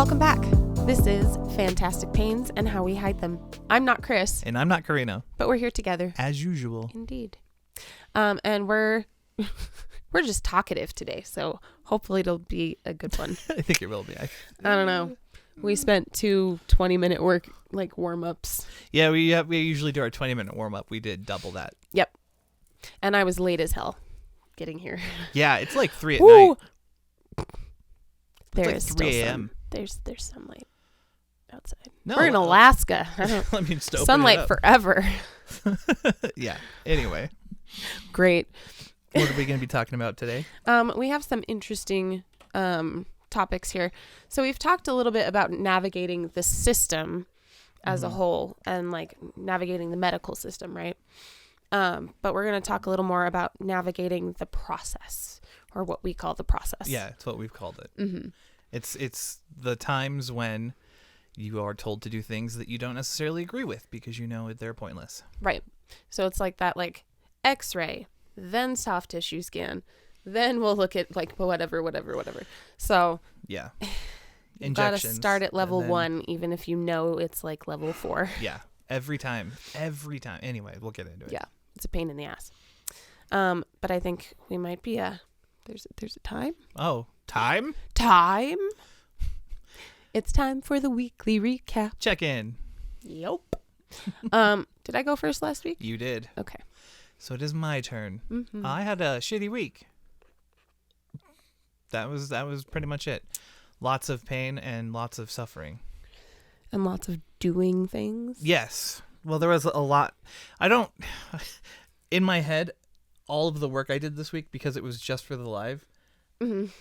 Welcome back. This is Fantastic Pains and How We Hide Them. I'm not Chris. And I'm not Karina. But we're here together. As usual. Indeed. And we're just talkative today, so hopefully it'll be a good one. I think it will be. I don't know. We spent 2 20-minute warm-ups. Yeah, we usually do our 20-minute warm-up. We did double that. Yep. And I was late as hell getting here. Yeah, it's like 3 at night. There like is 3 still a.m. There's sunlight outside. No, we're in Alaska. I mean, sunlight forever. Yeah. Anyway. Great. What are we going to be talking about today? We have some interesting topics here. So we've talked a little bit about navigating the system as a whole and like navigating the medical system, right? But we're going to talk a little more about navigating the process, or what we call the process. Yeah, it's what we've called it. Mm-hmm. It's the times when you are told to do things that you don't necessarily agree with because you know they're pointless. Right. So it's like that, like X-ray, then soft tissue scan, then we'll look at like whatever. So yeah, you gotta start at level 1, even if you know it's like level 4. Yeah, every time. Anyway, we'll get into it. Yeah, it's a pain in the ass. But I think we might be there's a time. Oh, time. It's time for the weekly recap. Check in. Yep. Did I go first last week? You did. Okay. So it is my turn. Mm-hmm. I had a shitty week. That was pretty much it. Lots of pain and lots of suffering. And lots of doing things. Yes. Well, there was a lot. In my head, all of the work I did this week, because it was just for the live,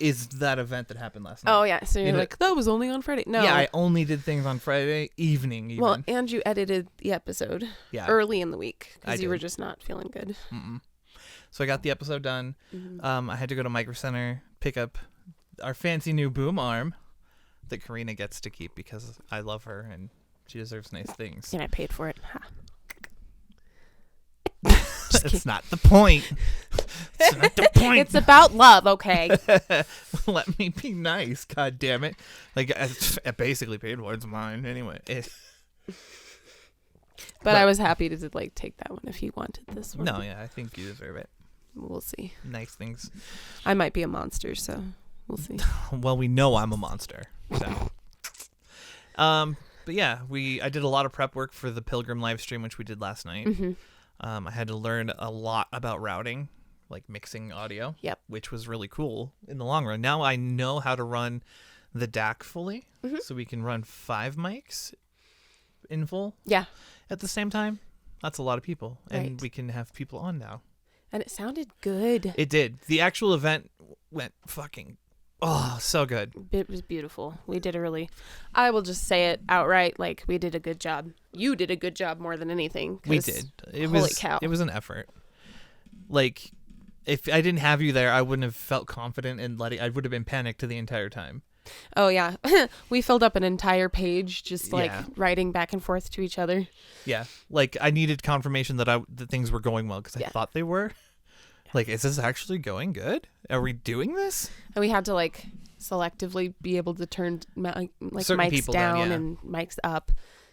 is that event that happened last night. Oh, yeah. So you're like, that was only on Friday. No. Yeah, I only did things on Friday evening even. Well, and you edited the episode early in the week because you were just not feeling good. Mm-mm. So I got the episode done. Mm-hmm. I had to go to Micro Center, pick up our fancy new boom arm that Karina gets to keep because I love her and she deserves nice things. And I paid for it. Ha. That's not the point. It's not the point. It's about love, okay? Let me be nice, god damn it. Like, I basically paid for it. It's mine anyway. But I was happy to like take that one if you wanted this one. No, yeah, I think you deserve it. We'll see. Nice things. I might be a monster, so we'll see. Well, we know I'm a monster. So. But yeah, I did a lot of prep work for the Pilgrim live stream, which we did last night. Mm-hmm. I had to learn a lot about routing, like mixing audio. Yep. Which was really cool in the long run. Now I know how to run the DAC fully, so we can run 5 mics in full. Yeah. At the same time. That's a lot of people, and right. We can have people on now. And it sounded good. It did. The actual event went fucking so good. It was beautiful. We did I will just say it outright, like we did a good job. You did a good job more than anything. We did. Holy cow. It was an effort. Like, if I didn't have you there, I wouldn't have felt confident in I would have been panicked the entire time. Oh, yeah. We filled up an entire page just writing back and forth to each other. Yeah. Like, I needed confirmation that things were going well because I thought they were. Like, is this actually going good? Are we doing this? And we had to like selectively be able to turn certain mics down and mics up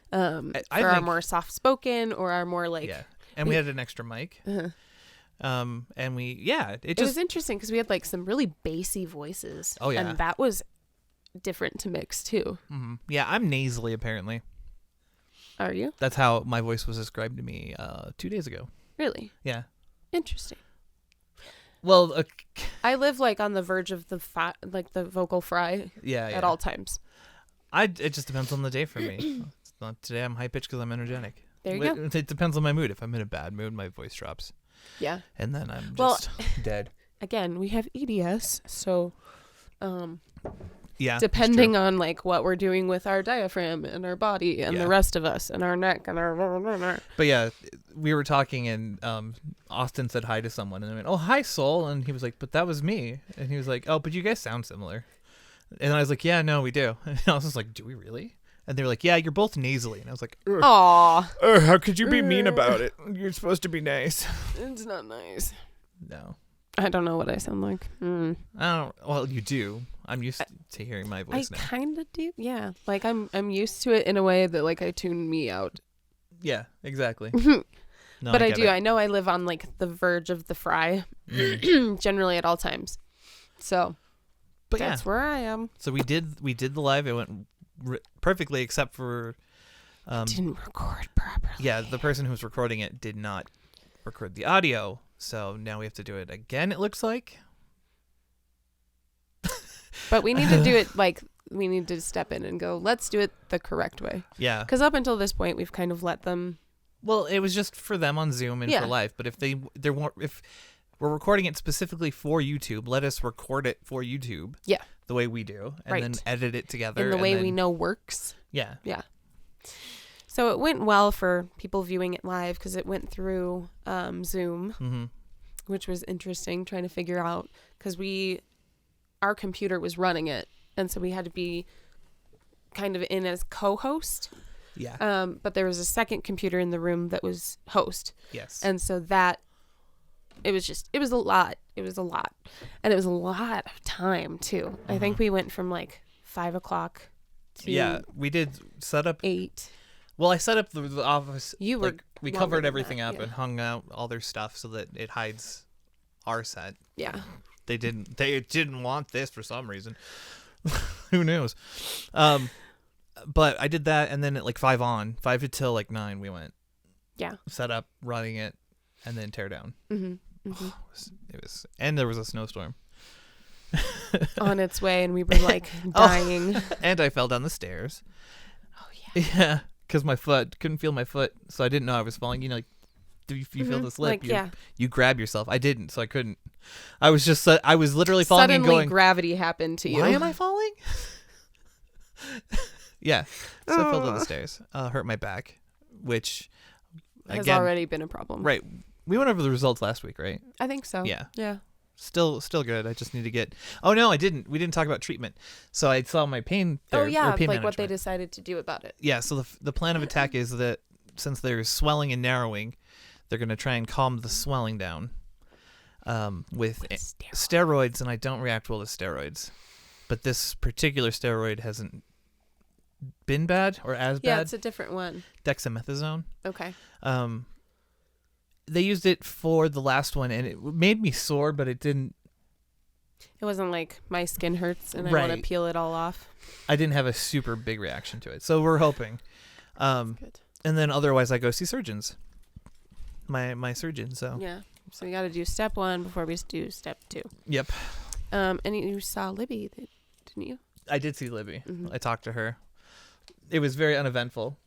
for our more soft spoken or our more like. Yeah. And we had an extra mic. Uh-huh. And it was interesting because we had like some really bassy voices. Oh, yeah. And that was different to mix too. Mm-hmm. Yeah. I'm nasally apparently. Are you? That's how my voice was described to me 2 days ago. Really? Yeah. Interesting. Well, I live like on the verge of the vocal fry. At all times. It just depends on the day for me. Today I'm high pitched because I'm energetic. There you go. It depends on my mood. If I'm in a bad mood, my voice drops. Yeah. And then I'm just dead. Again, we have EDS, so yeah, depending on like what we're doing with our diaphragm and our body and the rest of us and our neck and our. But yeah, we were talking and Austin said hi to someone and I went, "Oh, hi, Soul," and he was like, "But that was me," and he was like, "Oh, but you guys sound similar," and I was like, "Yeah, no, we do," and I was just like, "Do we really?" And they were like, "Yeah, you're both nasally," and I was like, "Aw, how could you be mean about it? You're supposed to be nice." It's not nice. No. I don't know what I sound like. I don't. Well, you do. I'm used to hearing my voice I now. kind of do. Yeah. Like I'm used to it in a way that like I tune me out. Yeah, exactly. No, But I get do. it. I know I live on like the verge of the fry generally at all times. So But that's where I am. So we did the live. It went perfectly, except for Didn't record properly. yeah, the person who was recording it did not record the audio. So now we have to do it again, it looks like. But we need to do it like we need to step in and go, let's do it the correct way. Yeah. Because up until this point, we've kind of let them. Well, it was just for them on Zoom and for live. But if if we're recording it specifically for YouTube, let us record it for YouTube. Yeah. The way we do, and then edit it together. In the way we know works. Yeah. Yeah. So it went well for people viewing it live because it went through Zoom, which was interesting trying to figure out because our computer was running it. And so we had to be kind of in as co-host. Yeah. But there was a second computer in the room that was host. Yes. And so it was a lot. It was a lot. And it was a lot of time too. I think we went from like 5 o'clock to we did set up 8. Well, I set up the office. You were we longer covered than everything that, up and hung out all their stuff so that it hides our set. Yeah. They didn't want this for some reason. Who knows? But I did that, and then at like 5 to till like 9 we went. Yeah. Set up, running it, and then tear down. Mm-hmm. It was, and there was a snowstorm on its way, and we were like dying. And I fell down the stairs. Oh yeah. Yeah, because my foot couldn't feel my foot, so I didn't know I was falling. You know, like, do you feel the slip? Like, you grab yourself. I didn't, so I couldn't. I was literally falling Suddenly and going. gravity happened to you. Why am I falling? Yeah, so I fell down the stairs. Hurt my back, which has again, already been a problem. Right. We went over the results last week, right? I think so. Yeah. Yeah. Still good. I just need to get. Oh no, I didn't. We didn't talk about treatment. So I saw my pain. Oh yeah, pain like what they management. decided to do about it. Yeah. So the plan of attack is that since there's swelling and narrowing, they're going to try and calm the swelling down with steroids, and I don't react well to steroids. But this particular steroid hasn't been bad or as bad. Yeah, it's a different one. Dexamethasone. Okay. They used it for the last one, and it made me sore, but it didn't. It wasn't like my skin hurts and I Right. want to peel it all off. I didn't have a super big reaction to it, so we're hoping. Good. And then otherwise, I go see surgeons. My surgeon. So Yeah. So you got to do step 1 before we do step 2. Yep. And you saw Libby, didn't you? I did see Libby. Mm-hmm. I talked to her. It was very uneventful.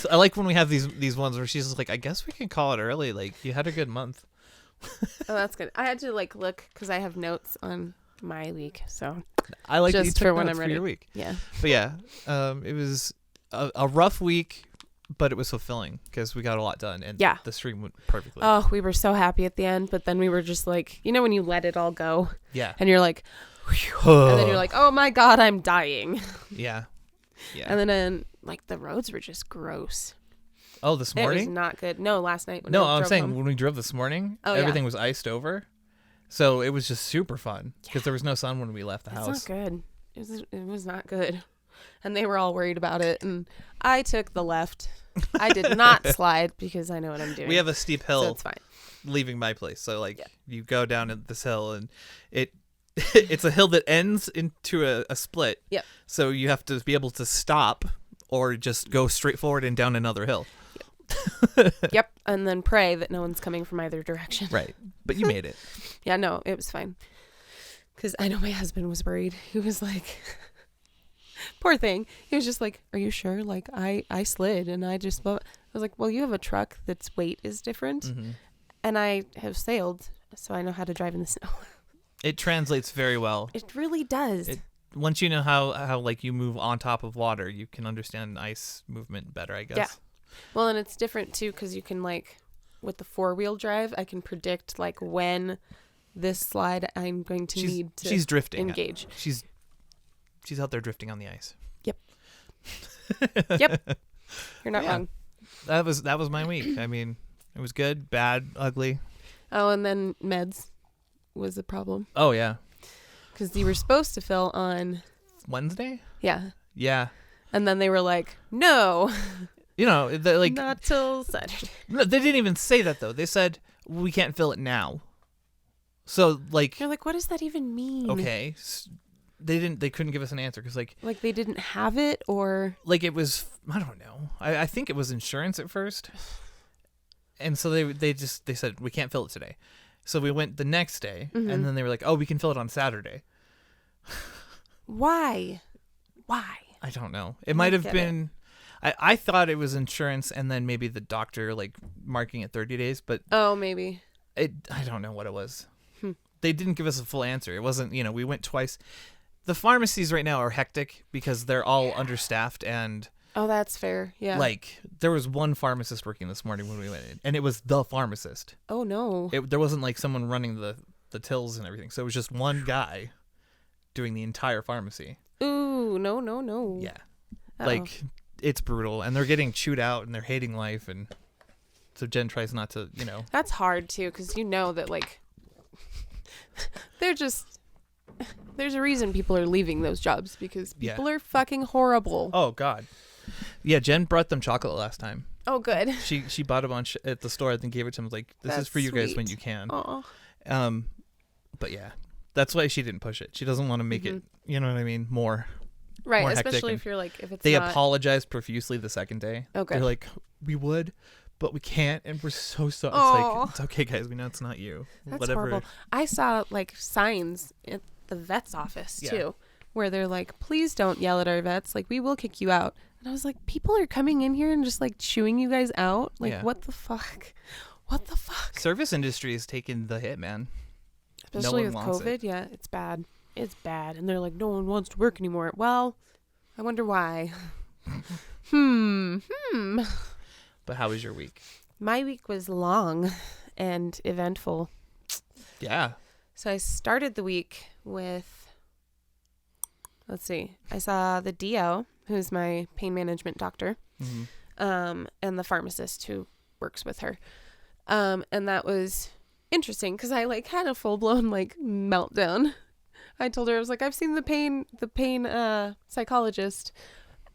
I like when we have these ones where she's just like, I guess we can call it early. Like, you had a good month. Oh, that's good. I had to like look because I have notes on my week. So I like that you just took for when notes I'm for ready. your week. Yeah. But yeah, it was a rough week, but it was fulfilling because we got a lot done, and the stream went perfectly. Oh, we were so happy at the end, but then we were just like, you know, when you let it all go, Yeah. and you're like, and then you're like, oh my god, I'm dying. Yeah. Yeah. And then like the roads were just gross. Oh, this It was morning? not good. No, last night. When No, I I'm drove saying home. when we drove this morning, Oh, yeah. everything was iced over. So it was just super fun because there was no sun when we left the It's house. not good. It was not good. And they were all worried about it. And I took the left. I did not slide because I know what I'm doing. We have a steep hill So it's fine. leaving my place. So like you go down this hill and it's a hill that ends into a split. Yep. So you have to be able to stop or just go straight forward and down another hill. Yep. And then pray that no one's coming from either direction. Right. But you made it. Yeah, no, it was fine. Because I know my husband was worried. He was like, poor thing. He was just like, are you sure? Like, I slid and I was like, well, you have a truck that's weight is different. Mm-hmm. And I have sailed, so I know how to drive in the snow. It translates very well. It really does. Once you know how like you move on top of water, you can understand ice movement better, I guess. Yeah. Well, and it's different too because you can like with the 4-wheel drive, I can predict like when this slide I'm going to need to she's drifting. engage. She's out there drifting on the ice. Yep. Yep. You're not wrong. That was my week. I mean, it was good, bad, ugly. Oh, and then meds. was a problem. Oh, yeah. Because you were supposed to fill on Wednesday? Yeah. Yeah. And then they were like, no. You know, like not till Saturday. No, they didn't even say that though. They said we can't fill it now. So like you're like, what does that even mean? Okay. They couldn't give us an answer because like they didn't have it or like it was, I don't know. I think it was insurance at first. And so they said we can't fill it today. So we went the next day and then they were like, oh, we can fill it on Saturday. Why? I don't know. It might have been I thought it was insurance and then maybe the doctor like marking it 30 days, but oh, maybe. I don't know what it was. They didn't give us a full answer. It wasn't, we went twice. The pharmacies right now are hectic because they're all understaffed and oh, that's fair. Yeah. Like there was one pharmacist working this morning when we went in and it was the pharmacist. Oh no. There wasn't like someone running the tills and everything. So it was just one guy doing the entire pharmacy. Ooh, no. Yeah. Like it's brutal and they're getting chewed out and they're hating life and so Jen tries not to, That's hard too because that like they're just there's a reason people are leaving those jobs because people are fucking horrible. Oh God. Yeah, Jen brought them chocolate last time. Oh good. She bought a bunch at the store and gave it to him like this is for you guys when you can. Aww. But yeah. That's why she didn't push it. She doesn't want to make it, you know what I mean, more right, more especially if you're like if it's they not... apologized profusely the second day. Okay. They're like, we would, but we can't, and we're so sorry. It's like, it's okay, guys. We know it's not you. That's whatever. horrible. I saw like signs at the vet's office too, where they're like, "Please don't yell at our vets. Like, we will kick you out." And I was like, "People are coming in here and just like chewing you guys out. Like, what the fuck? What the fuck?" Service industry is taking the hit, man. Especially with COVID. Yeah, it's bad. It's bad. And they're like, no one wants to work anymore. Well, I wonder why. But how was your week? My week was long and eventful. Yeah. So I started the week with, let's see, I saw the DO, who's my pain management doctor, and the pharmacist who works with her. And that was interesting because I like had a full-blown like meltdown. I told her, I was like, I've seen the pain psychologist.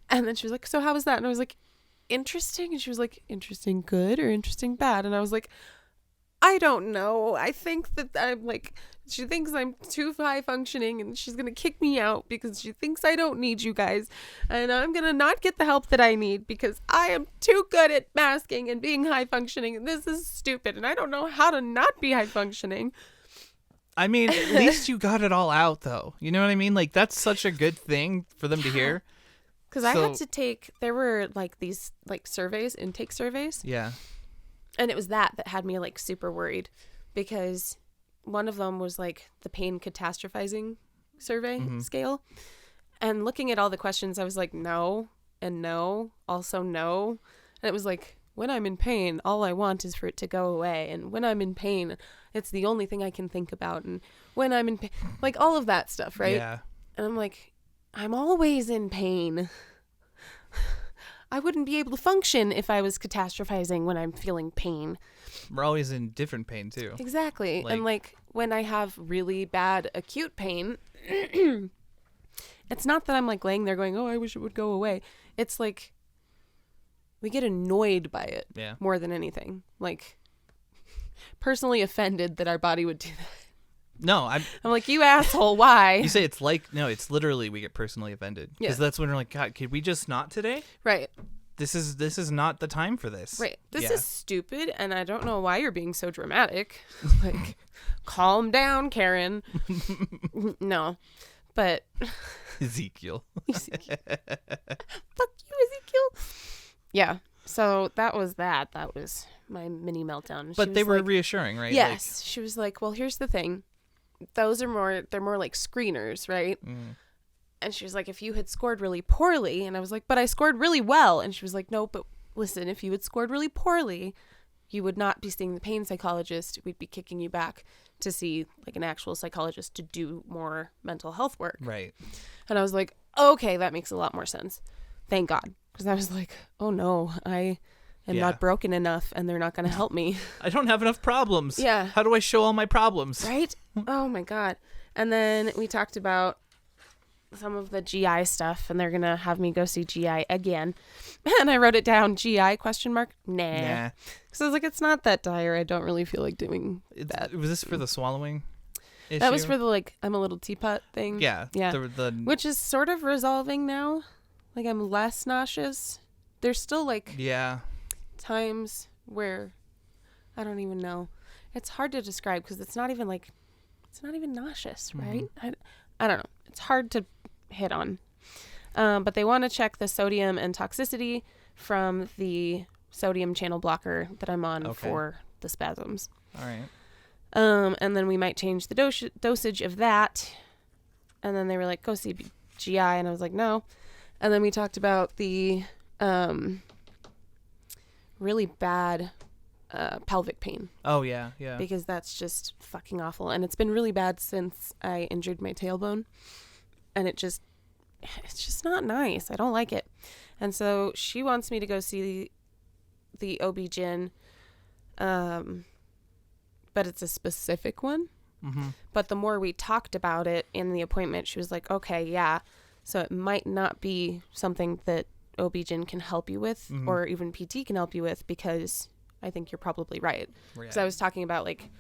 And then she was like, so how was that? And I was like, interesting. And she was like, interesting good or interesting bad? And I was like, I don't know. I think that I'm like, she thinks I'm too high functioning and she's going to kick me out because she thinks I don't need you guys. And I'm going to not get the help that I need because I am too good at masking and being high functioning. And this is stupid. And I don't know how to not be high functioning. I mean, at least you got it all out, though. You know what I mean? Like, that's such a good thing for them to hear. Because I had to take, there were like these like surveys, intake surveys. Yeah. And it was that had me like super worried because one of them was like the pain catastrophizing survey scale. And looking at all the questions, I was like, no, and no, also no. And it was like, when I'm in pain, all I want is for it to go away. And when I'm in pain, it's the only thing I can think about. And when I'm in pain, like all of that stuff, right? Yeah. And I'm like, I'm always in pain. I wouldn't be able to function if I was catastrophizing when I'm feeling pain. We're always in different pain, too. Exactly. And like when I have really bad acute pain, it's not that I'm like laying there going, oh, I wish it would go away. It's like we get annoyed by it more than anything. Like personally offended that our body would do that. No, I'm like, you asshole, why? You say it's like, no, it's literally we get personally offended. Because that's when we're like, God, could we just not today? Right. This is not the time for this. Right. This is stupid, and I don't know why you're being so dramatic. Like, calm down, Karen. No. But Ezekiel. Fuck you, Ezekiel. Yeah. So that was that. That was my mini meltdown. But they were like, reassuring, right? Yes. Like, she was like, well, here's the thing. Those are they're more like screeners, right? And she was like, if you had scored really poorly, and I was like, but I scored really well. And she was like, no, but listen, if you had scored really poorly, you would not be seeing the pain psychologist. We'd be kicking you back to see like an actual psychologist to do more mental health work. Right. And I was like, okay, that makes a lot more sense. Thank God. Because I was like, oh no, and not broken enough, and they're not going to help me. I don't have enough problems. Yeah. How do I show all my problems? Right? Oh my God. And then we talked about some of the GI stuff, and they're going to have me go see GI again. And I wrote it down, GI ? Nah. Because I was like, it's not that dire. I don't really feel like doing that. Was this for the swallowing issue? That was for the, like, I'm a little teapot thing. Yeah. Yeah. Which is sort of resolving now. Like, I'm less nauseous. There's still, like, times where I don't even know. It's hard to describe because it's not even nauseous, right? I don't know. It's hard to hit on. But they want to check the sodium and toxicity from the sodium channel blocker that I'm on for the spasms. All right. And then we might change the dosage of that. And then they were like, go see GI. And I was like, no. And then we talked about the really bad pelvic pain. Oh, yeah. Because that's just fucking awful. And it's been really bad since I injured my tailbone. And it's just not nice. I don't like it. And so she wants me to go see the OB-GYN, but it's a specific one. Mm-hmm. But the more we talked about it in the appointment, she was like, okay, yeah. So it might not be something that OB-GYN can help you with, or even PT can help you with, because I think you're probably right. Because I was talking about, like,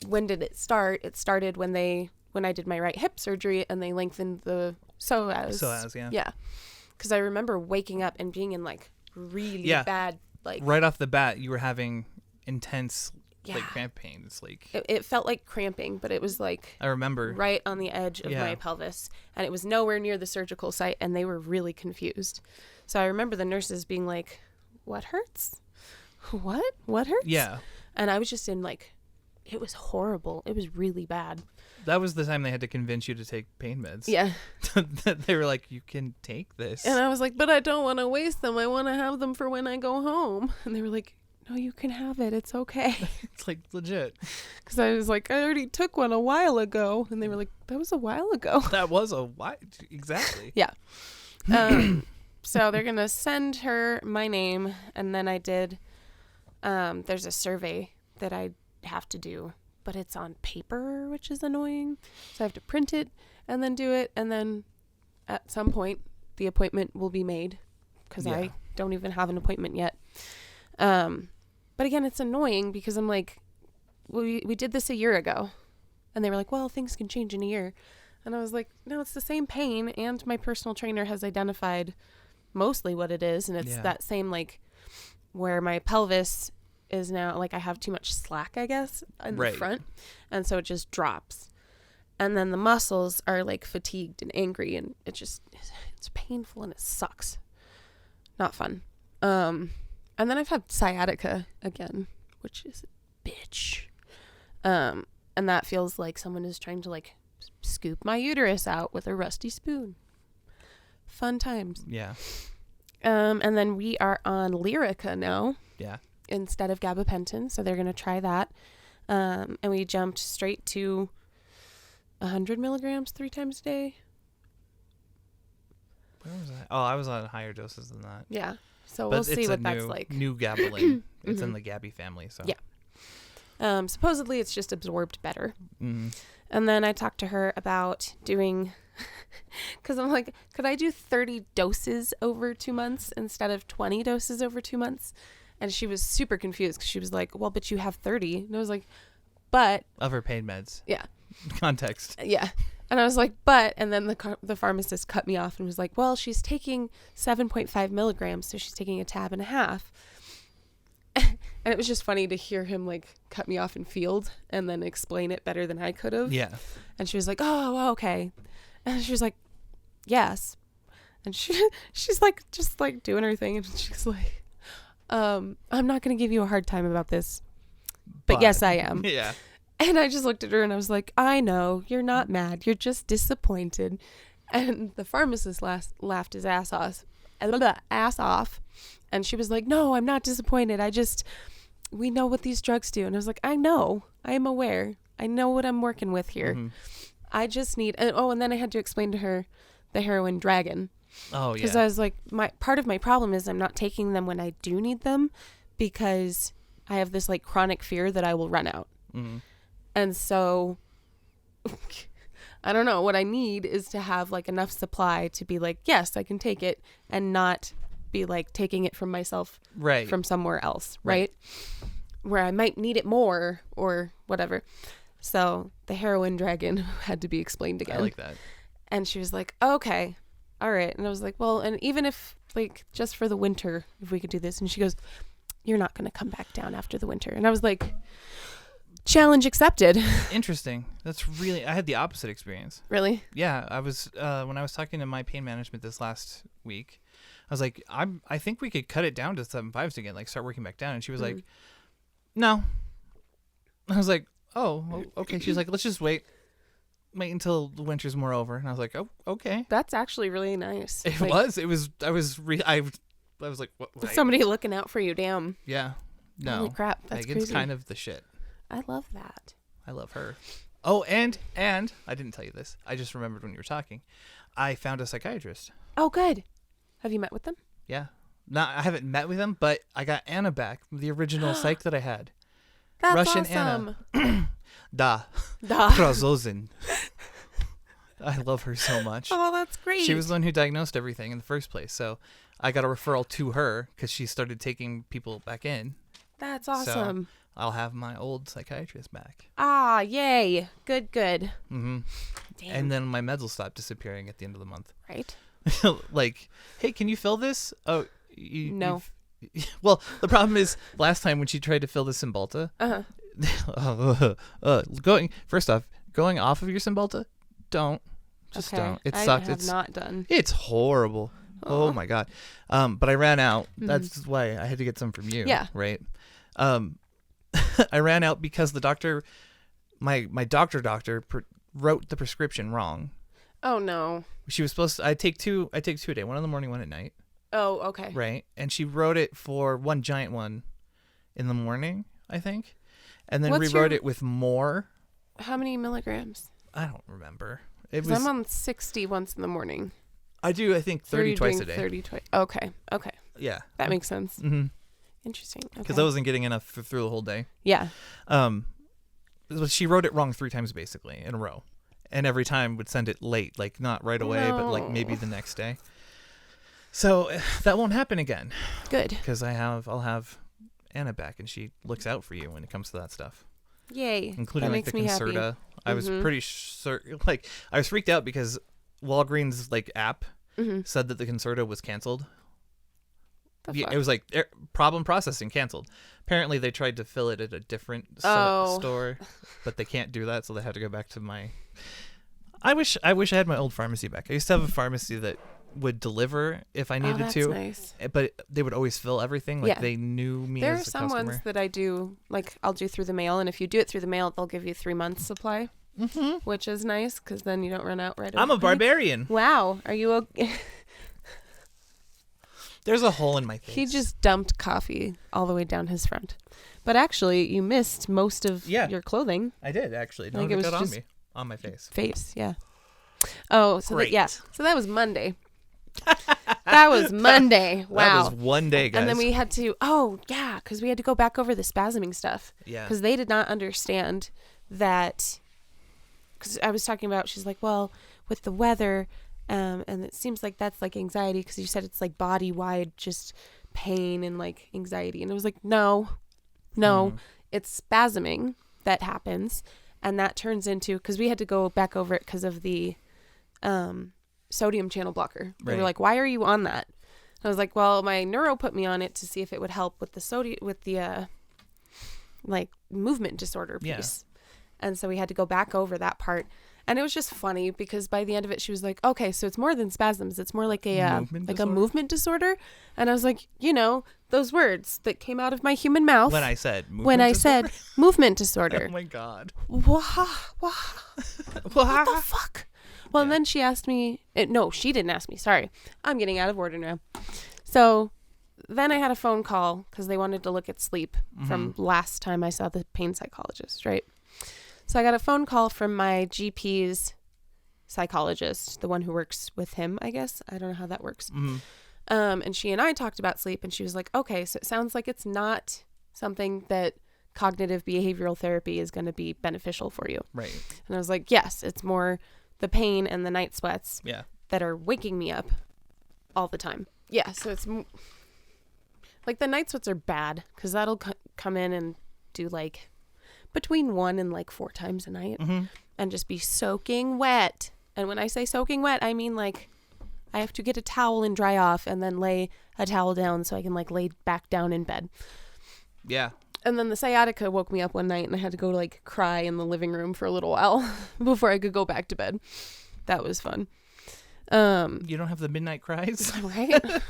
when did it start? It started when I did my right hip surgery and they lengthened the psoas. Yeah. Because I remember waking up and being in, like, really bad, like... Right off the bat, you were having intense, like, cramp pains. Like it felt like cramping, but it was, like... I remember. Right on the edge of my pelvis. And it was nowhere near the surgical site, and they were really confused. So I remember the nurses being like, what hurts? What hurts? Yeah. And I was just in, like... It was horrible. It was really bad. That was the time they had to convince you to take pain meds. Yeah. They were like, you can take this. And I was like, but I don't want to waste them. I want to have them for when I go home. And they were like, no, you can have it. It's okay. It's like legit. Because I was like, I already took one a while ago. And they were like, that was a while ago. That was a while. Exactly. Yeah. So they're going to send her my name. And then I did, there's a survey that I have to do, but it's on paper, which is annoying. So I have to print it and then do it. And then at some point, the appointment will be made because I don't even have an appointment yet. But again, it's annoying because I'm like, we did this a year ago. And they were like, well, things can change in a year. And I was like, no, it's the same pain. And my personal trainer has identified mostly what it is. And it's that same, like, where my pelvis is now, like, I have too much slack, I guess, in the front. And so it just drops. And then the muscles are, like, fatigued and angry. And it's painful and it sucks. Not fun. And then I've had sciatica again, which is a bitch. And that feels like someone is trying to, like, scoop my uterus out with a rusty spoon. Fun times. Yeah. And then we are on Lyrica now. Yeah. Instead of gabapentin, so they're going to try that. And we jumped straight to 100 milligrams 3 times a day. Where was I? Oh, I was on higher doses than that. Yeah. So we'll see what that's like. New gabaline. It's in the Gabby family. So yeah. Supposedly it's just absorbed better. Mm-hmm. And then I talked to her about doing, because I'm like, could I do 30 doses over 2 months instead of 20 doses over 2 months? And she was super confused because she was like, well, but you have 30. And I was like, but. Of her pain meds. Yeah. Context. Yeah. And I was like, but. And then the pharmacist cut me off and was like, well, she's taking 7.5 milligrams. So she's taking a tab and a half. And it was just funny to hear him, like, cut me off in field and then explain it better than I could have. Yeah. And she was like, oh, well, okay. And she was like, yes. And she's like, just like doing her thing. And she's like, I'm not going to give you a hard time about this, but yes, I am. Yeah. And I just looked at her and I was like, I know, you're not mad. You're just disappointed. And the pharmacist laughed his ass off. And she was like, no, I'm not disappointed. We know what these drugs do. And I was like, I know. I am aware. I know what I'm working with here. Mm-hmm. I just need, and then I had to explain to her the heroin dragon. Oh, Because yeah. I was like, part of my problem is I'm not taking them when I do need them because I have this like chronic fear that I will run out. Mm-hmm. And so I don't know. What I need is to have like enough supply to be like, yes, I can take it, and not be like taking it from myself Right. from somewhere else. Right. Where I might need it more or whatever. So the heroin dragon had to be explained again. I like that. And she was like, okay, all right. And I was like, well, and even if like just for the winter, if we could do this. And she goes, you're not going to come back down after the winter. And I was like, challenge accepted. Interesting. That's really, I had the opposite experience. Really? Yeah. I was, when I was talking to my pain management this last week, I was like, I think we could cut it down to 7.5s again, like start working back down. And she was like, no. I was like, oh, okay. She's like, let's just wait until the winter's more over. And I was like, oh, okay. That's actually really nice. It Like, was. I was like, what? somebody looking out for you. Damn. Yeah. No. Holy crap. That's Megan's crazy. kind of the shit. I love that. I love her. Oh, and I didn't tell you this. I just remembered when you were talking. I found a psychiatrist. Oh, good. Have you met with them? Yeah. I haven't met with him, but I got Anna back, the original psych that I had. That's Russian awesome. Anna. Da. Duh. Prozozin. I love her so much. Oh, that's great. She was the one who diagnosed everything in the first place. So I got a referral to her because she started taking people back in. That's awesome. So I'll have my old psychiatrist back. Ah, yay. Good. Mm-hmm. Damn. And then my meds will stop disappearing at the end of the month. Right? Like, hey, can you fill this? Oh, No. Well, the problem is last time when she tried to fill the Cymbalta, going off of your Cymbalta, don't. Just Okay. don't. It I sucks. have not done. It's horrible. Aw. Oh my God. But I ran out. That's why I had to get some from you. Yeah. Right. I ran out because the doctor, my doctor wrote the prescription wrong. Oh no. She was supposed to, I take two a day, one in the morning, one at night. Oh, okay. Right. And she wrote it for one giant one in the morning, I think. And then rewrote it with more. How many milligrams? I don't remember. It 'Cause was. I'm on 60 once in the morning. I do. I think 30 twice a day. 30 twice. Okay. Yeah. That makes sense. Mm-hmm. Interesting. Because Okay. I wasn't getting enough through the whole day. Yeah. She wrote it wrong 3 times basically in a row, and every time would send it late, like not right away, but like maybe the next day. So that won't happen again. Good. Because I'll have Anna back, and she looks out for you when it comes to that stuff. Yay. Including that like makes the me happy. Concerta. I was pretty sure, like I was freaked out because Walgreens like app said that the Concerta was canceled. The fuck? It was like problem processing canceled. Apparently they tried to fill it at a different store, but they can't do that, so they had to go back to my. I wish I had my old pharmacy back. I used to have a pharmacy that would deliver if I needed that's to, nice. but they would always fill everything. Like Yeah. they knew me There are as a some customer. ones that I do, like I'll do through the mail, and if you do it through the mail, they'll give you 3 months supply, which is nice because then you don't run out right away. I'm a barbarian. Wow. Are you okay? There's a hole in my face. He just dumped coffee all the way down his front. But actually, you missed most of your clothing. I did actually. Like, No, it it was got on just- me, on my face. Yeah. Oh, so Great. so that was Monday. That was Monday. Wow. That was one day, guys. And then we had to, because we had to go back over the spasming stuff. Yeah. Because they did not understand that, because I was talking about, she's like, well, with the weather, and it seems like that's like anxiety, because you said it's like body-wide just pain and like anxiety. And it was like, no, it's spasming that happens. And that turns into, because we had to go back over it because of the sodium channel blocker. They were like, why are you on that? And I was like, well, my neuro put me on it to see if it would help with the like movement disorder piece. And so we had to go back over that part. And it was just funny because by the end of it, she was like, okay, so it's more than spasms. It's more like a movement disorder. And I was like, those words that came out of my human mouth. When I said movement disorder. Oh my God. What the fuck? Well, and then she asked me, no, she didn't ask me. Sorry. I'm getting out of order now. So then I had a phone call because they wanted to look at sleep from last time I saw the pain psychologist, right? So I got a phone call from my GP's psychologist, the one who works with him, I guess. I don't know how that works. Mm-hmm. And she and I talked about sleep, and she was like, okay, so it sounds like it's not something that cognitive behavioral therapy is going to be beneficial for you. Right. And I was like, yes, it's more the pain and the night sweats that are waking me up all the time. Yeah, so it's like the night sweats are bad because that'll come in and do like between 1 and like 4 times a night and just be soaking wet. And when I say soaking wet, I mean like I have to get a towel and dry off and then lay a towel down so I can like lay back down in bed. Yeah. And then the sciatica woke me up one night and I had to go like cry in the living room for a little while before I could go back to bed. That was fun. You don't have the midnight cries? Right?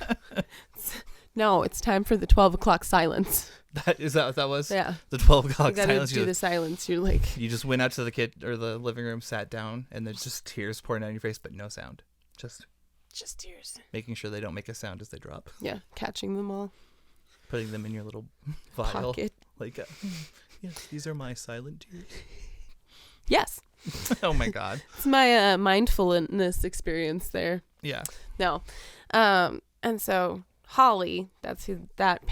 No, it's time for the 12 o'clock silence. Is that what that was? Yeah. The 12 o'clock You gotta silence. do the silence. You're like... You just went out to the kid or the living room, sat down, and there's just tears pouring down your face, but no sound. Just tears. making sure they don't make a sound as they drop. Yeah, catching them all. Putting them in your little vial. Pocket. Like, yes, these are my silent tears. Yes. Oh my God. It's my mindfulness experience there. Yeah. No. And so Holly, that's who that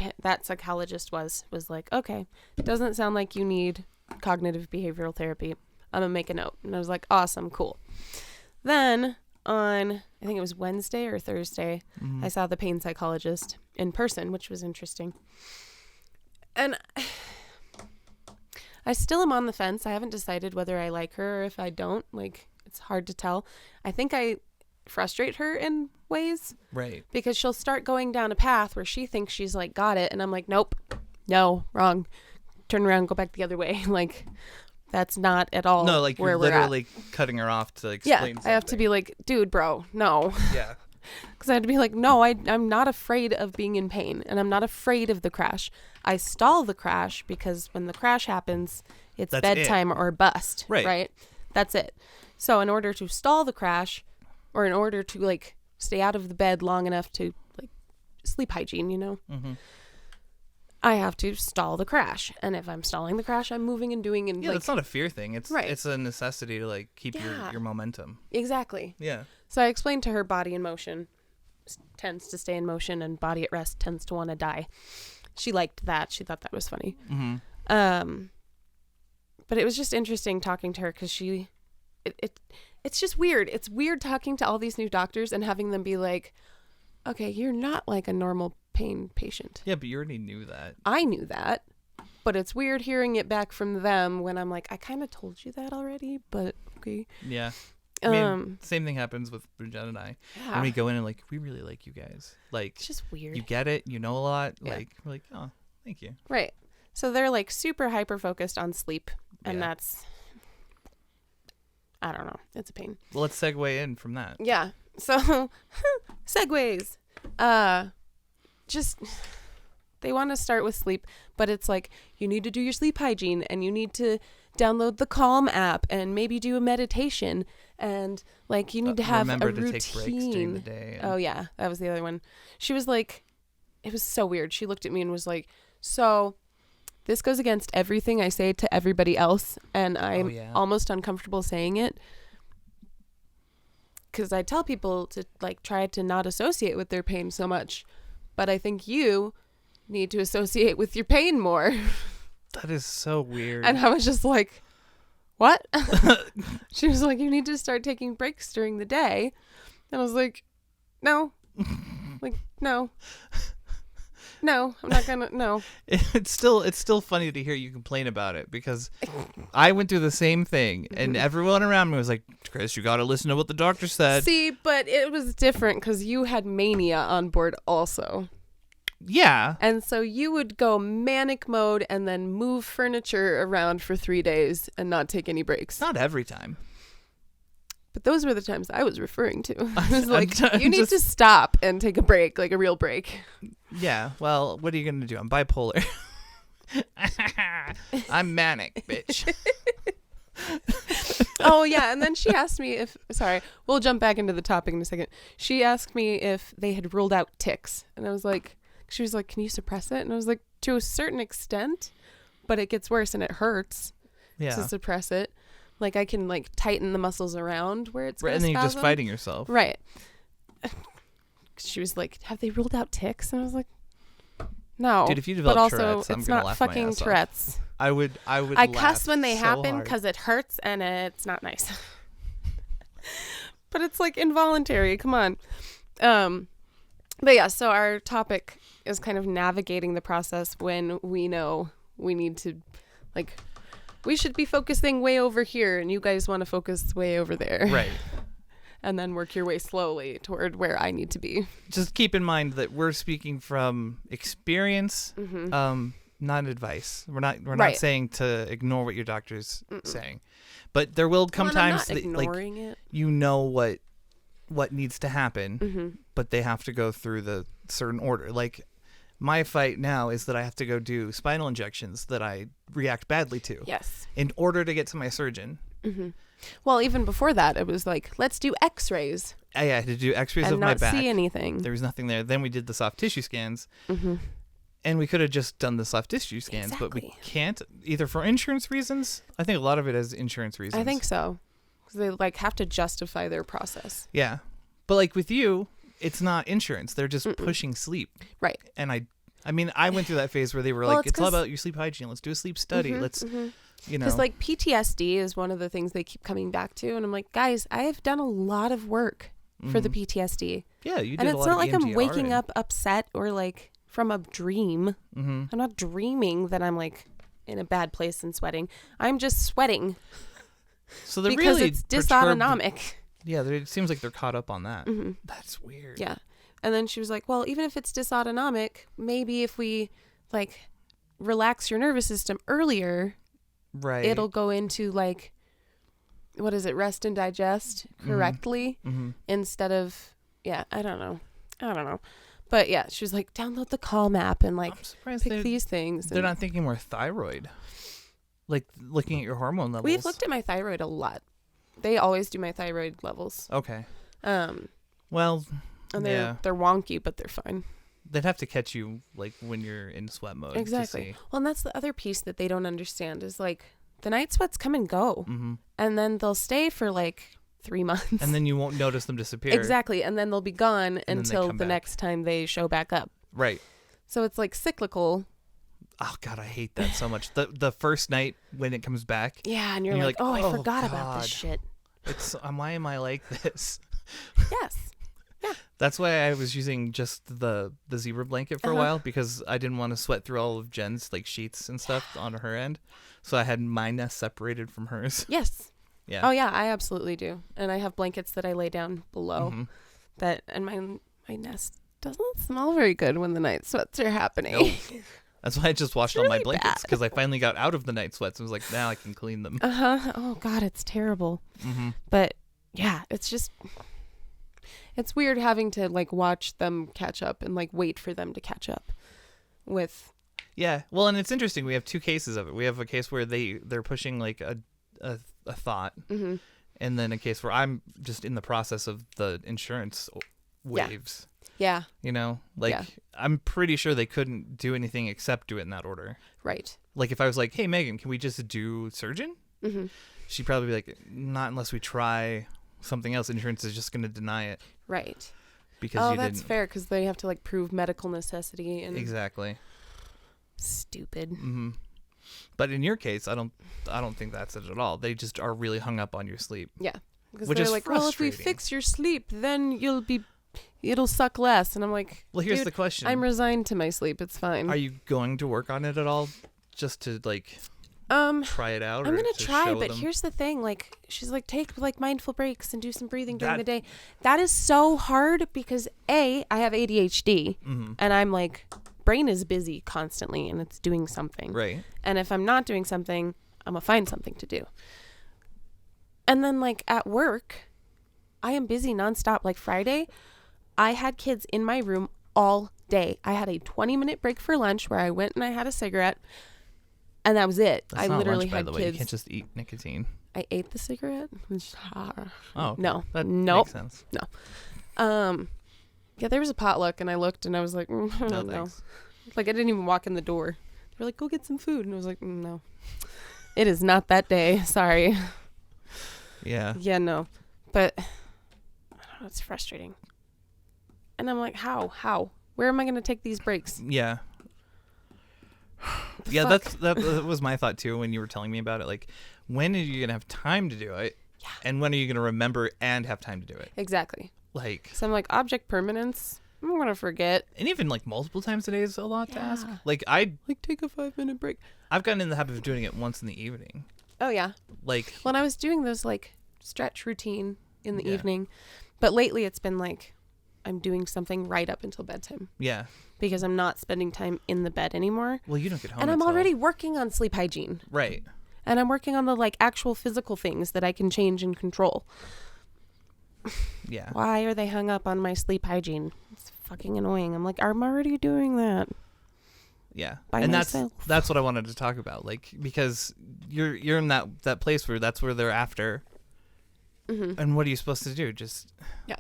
psychologist was like, okay, it doesn't sound like you need cognitive behavioral therapy. I'm gonna make a note. And I was like, awesome, cool. Then on, I think it was Wednesday or Thursday, I saw the pain psychologist in person, which was interesting. And I still am on the fence. I haven't decided whether I like her or if I don't. Like, it's hard to tell. I think I frustrate her in ways. Right. Because she'll start going down a path where she thinks she's like, got it. And I'm like, nope, no, wrong. Turn around, go back the other way. Like, that's not at all No, like where you're we're literally at. cutting her off to explain something. I have to be like, dude, bro, no. Yeah. Because I had to be like, no, I'm not afraid of being in pain, and I'm not afraid of the crash. I stall the crash because when the crash happens, it's That's bedtime or bust. Right. That's it. So in order to stall the crash, or in order to like stay out of the bed long enough to like sleep hygiene, you know, I have to stall the crash. And if I'm stalling the crash, I'm moving and doing and Yeah, like, that's not a fear thing. It's Right. it's a necessity to like keep Yeah. your momentum. Exactly. Yeah. So I explained to her body in motion tends to stay in motion and body at rest tends to want to die. She liked that. She thought that was funny. But it was just interesting talking to her because it's just weird. It's weird talking to all these new doctors and having them be like, okay, you're not like a normal pain patient. Yeah, but you already knew that. I knew that, but it's weird hearing it back from them when I'm like, I kind of told you that already, but okay. Yeah. I mean, same thing happens with Jen and I. Yeah. When we go in and like, we really like you guys. Like, It's just weird. you get it. You know a lot. Yeah. Like, we're like, oh, thank you. Right. So they're like super hyper focused on sleep, and Yeah. that's, I don't know. It's a pain. Well, let's segue in from that. Yeah. So segues. Just they want to start with sleep, but it's like you need to do your sleep hygiene and you need to download the Calm app and maybe do a meditation and like you need to have remember a to routine. take breaks during the day. Oh yeah, that was the other one. She was like, it was so weird. She looked at me and was like, so this goes against everything I say to everybody else, and I'm almost uncomfortable saying it because I tell people to like try to not associate with their pain so much, but I think you need to associate with your pain more. That is so weird. And I was just like, what? She was like, you need to start taking breaks during the day. And I was like, no. Like, no. No, I'm not gonna. No. It's still funny to hear you complain about it because I went through the same thing and everyone around me was like, Chris, you got to listen to what the doctor said. See, but it was different because you had mania on board also. Yeah. And so you would go manic mode and then move furniture around for 3 days and not take any breaks. Not every time. But those were the times I was referring to. I was like, I'm you need to stop and take a break, like a real break. Yeah. Well, what are you going to do? I'm bipolar. I'm manic, bitch. Oh, yeah. And then she asked me sorry, we'll jump back into the topic in a second. She asked me if they had ruled out tics. And I was like, she was like, can you suppress it? And I was like, to a certain extent, but it gets worse and it hurts to suppress it. Like I can like tighten the muscles around where it's Right, gonna and then you're just spasm. fighting yourself. Right. She was like, "Have they ruled out tics?" And I was like, "No." Dude, if you but develop also, Tourette's, I'm it's gonna not laugh my fucking ass off. Tourette's. I would. I cuss when they so happen hard. because it hurts and it's not nice. But it's like involuntary. Come on. But yeah, so our topic is kind of navigating the process when we know we need to, like, we should be focusing way over here and you guys want to focus way over there. Right. And then work your way slowly toward where I need to be. Just keep in mind that we're speaking from experience, not advice. We're not Right. saying to ignore what your doctor's saying, but there will come Well, and I'm times not that like ignoring it. you know what needs to happen, but they have to go through the certain order. Like my fight now is that I have to go do spinal injections that I react badly to. Yes. In order to get to my surgeon. Well, even before that, it was like, let's do x-rays I had to do x-rays and of my not back. see anything. There was nothing there. Then we did the soft tissue scans. And we could have just done the soft tissue scans, but we Exactly. can't, either for insurance reasons. I think a lot of it is insurance reasons. I think so. Because they like have to justify their process. Yeah. But like with you, it's not insurance. They're just pushing sleep. Right. And I mean, I went through that phase where they were Well, like, it's it's all 'cause- about your sleep hygiene. Let's do a sleep study. Let's, you know. Because like PTSD is one of the things they keep coming back to. And I'm like, guys, I have done a lot of work for the PTSD. Yeah, you did And a it's lot not of like I'm EMDR waking and- up upset or like from a dream. Mm-hmm. I'm not dreaming that I'm like in a bad place and sweating. I'm just sweating So they're because really it's perturbed- dysautonomic. Yeah, it seems like they're caught up on that. That's weird. Yeah. And then she was like, well, even if it's dysautonomic, maybe if we like relax your nervous system earlier, Right. it'll go into like, what is it, rest and digest correctly instead of, yeah, I don't know. But yeah, she was like, download the Calm app and like I'm surprised pick these things. they're and not thinking more thyroid. Like looking at your hormone levels. We've looked at my thyroid a lot. They always do my thyroid levels. Okay. And Well, they're wonky, but they're fine. they'd have to catch you like when you're in sweat mode. Exactly. To see. Well, and that's the other piece that they don't understand is like the night sweats come and go, and then they'll stay for like 3 months. And then you won't notice them disappear. Exactly, and then they'll be gone then they until come the back. next time they show back up. Right. So it's like cyclical. Oh God, I hate that so much. The first night when it comes back, Yeah, and you're you're like, like, oh, I "Oh, forgot about God." this shit. it's why am I like this? Yes. That's why I was using just the zebra blanket for a while, because I didn't want to sweat through all of Jen's like sheets and stuff on her end. So I had my nest separated from hers. Yes. Yeah. Oh yeah, I absolutely do. And I have blankets that I lay down below that, and my nest doesn't smell very good when the night sweats are happening. Nope. That's why I just washed all my really blankets, bad. because I finally got out of the night sweats and was like, now I can clean them. Oh God, it's terrible. But yeah, it's weird having to like watch them catch up and like wait for them to catch up with. Yeah. Well, and it's interesting. We have two cases of it. We have a case where they're pushing like a thought, and then a case where I'm just in the process of the insurance waves. Yeah. You know, like Yeah. I'm pretty sure they couldn't do anything except do it in that order. Right. Like if I was like, hey, Megan, can we just do surgeon? She'd probably be like, not unless we try something else. Insurance is just going to deny it. Right. Because you that's didn't. fair because they have to like prove medical necessity and Exactly. stupid. But in your case, I don't think that's it at all. They just are really hung up on your sleep. Yeah. Because Which they're is like, well, if we frustrating. fix your sleep, then it'll suck less. And I'm like, Well, here's dude, the question. I'm resigned to my sleep. It's fine. Are you going to work on it at all, just to like try it out? I'm or gonna to try, show but them? here's the thing. Like, she's like, take like mindful breaks and do some breathing during That- the day. That is so hard because I have ADHD and I'm like, brain is busy constantly and it's doing something. Right. And if I'm not doing something, I'm gonna find something to do. And then like at work, I am busy nonstop. Like Friday, I had kids in my room all day. I had a 20-minute break for lunch where I went and I had a cigarette, and that was it. That's I not literally lunch, by had the way. You kids. can't just eat nicotine. I ate the cigarette. Oh, okay. No. That Nope. makes sense. Yeah, there was a potluck, and I looked, and I was like, No, no. thanks. Like I didn't even walk in the door. They were like, go get some food, and I was like, no. It is not that day. Sorry. Yeah. Yeah, no. But I don't know, it's frustrating. And I'm like, how? Where am I going to take these breaks? Yeah. Yeah, that was my thought too when you were telling me about it. Like, when are you gonna have time to do it? Yeah. And when are you gonna remember and have time to do it? Exactly. Like, So I'm like, object permanence, I'm gonna forget. and even like multiple times a day is a lot to ask. Yeah. Like, I've Take a 5-minute break. gotten in the habit of doing it once in the evening. Oh yeah. Like, When I was doing those like stretch routine in the Yeah. evening, but lately it's been like I'm doing something right up until bedtime yeah. because I'm not spending time in the bed anymore. Well, you don't get home. And I'm until- already working on sleep hygiene. right. And I'm working on the like actual physical things that I can change and control. Yeah. Why are they hung up on my sleep hygiene? It's fucking annoying. I'm like, I'm already doing that. Yeah. By And myself. that's what I wanted to talk about. Like, because you're in that place where that's where they're after. Mm-hmm. And what are you supposed to do? Just Yeah.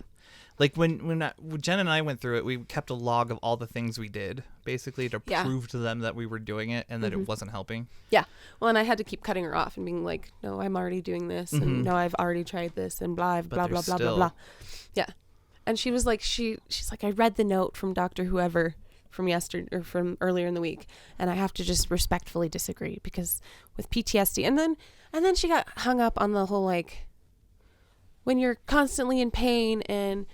Like when Jen and I went through it, we kept a log of all the things we did, basically to Yeah. prove to them that we were doing it and that Mhm. it wasn't helping. Yeah. Well, and I had to keep cutting her off and being like, no, I'm already doing this. Mhm. And no, I've already tried this and blah, blah, they're blah, blah, blah, still- blah. Yeah. And she was like, she's like, I read the note from Dr. Whoever from yesterday or from earlier in the week. And I have to just respectfully disagree because with PTSD. And then she got hung up on the whole, like, when you're constantly in pain and,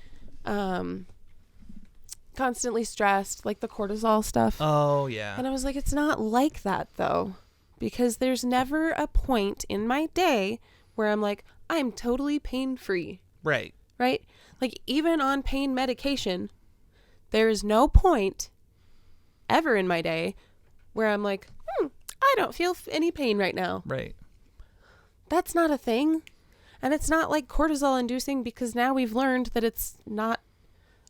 constantly stressed, like the cortisol stuff. Oh yeah. And I was like, it's not like that though, because there's never a point in my day where I'm like, I'm totally pain free, Right. right? Like even on pain medication, there is no point ever in my day where I'm like, I don't feel any pain right now. Right. That's not a thing. And it's not like cortisol inducing because now we've learned that it's not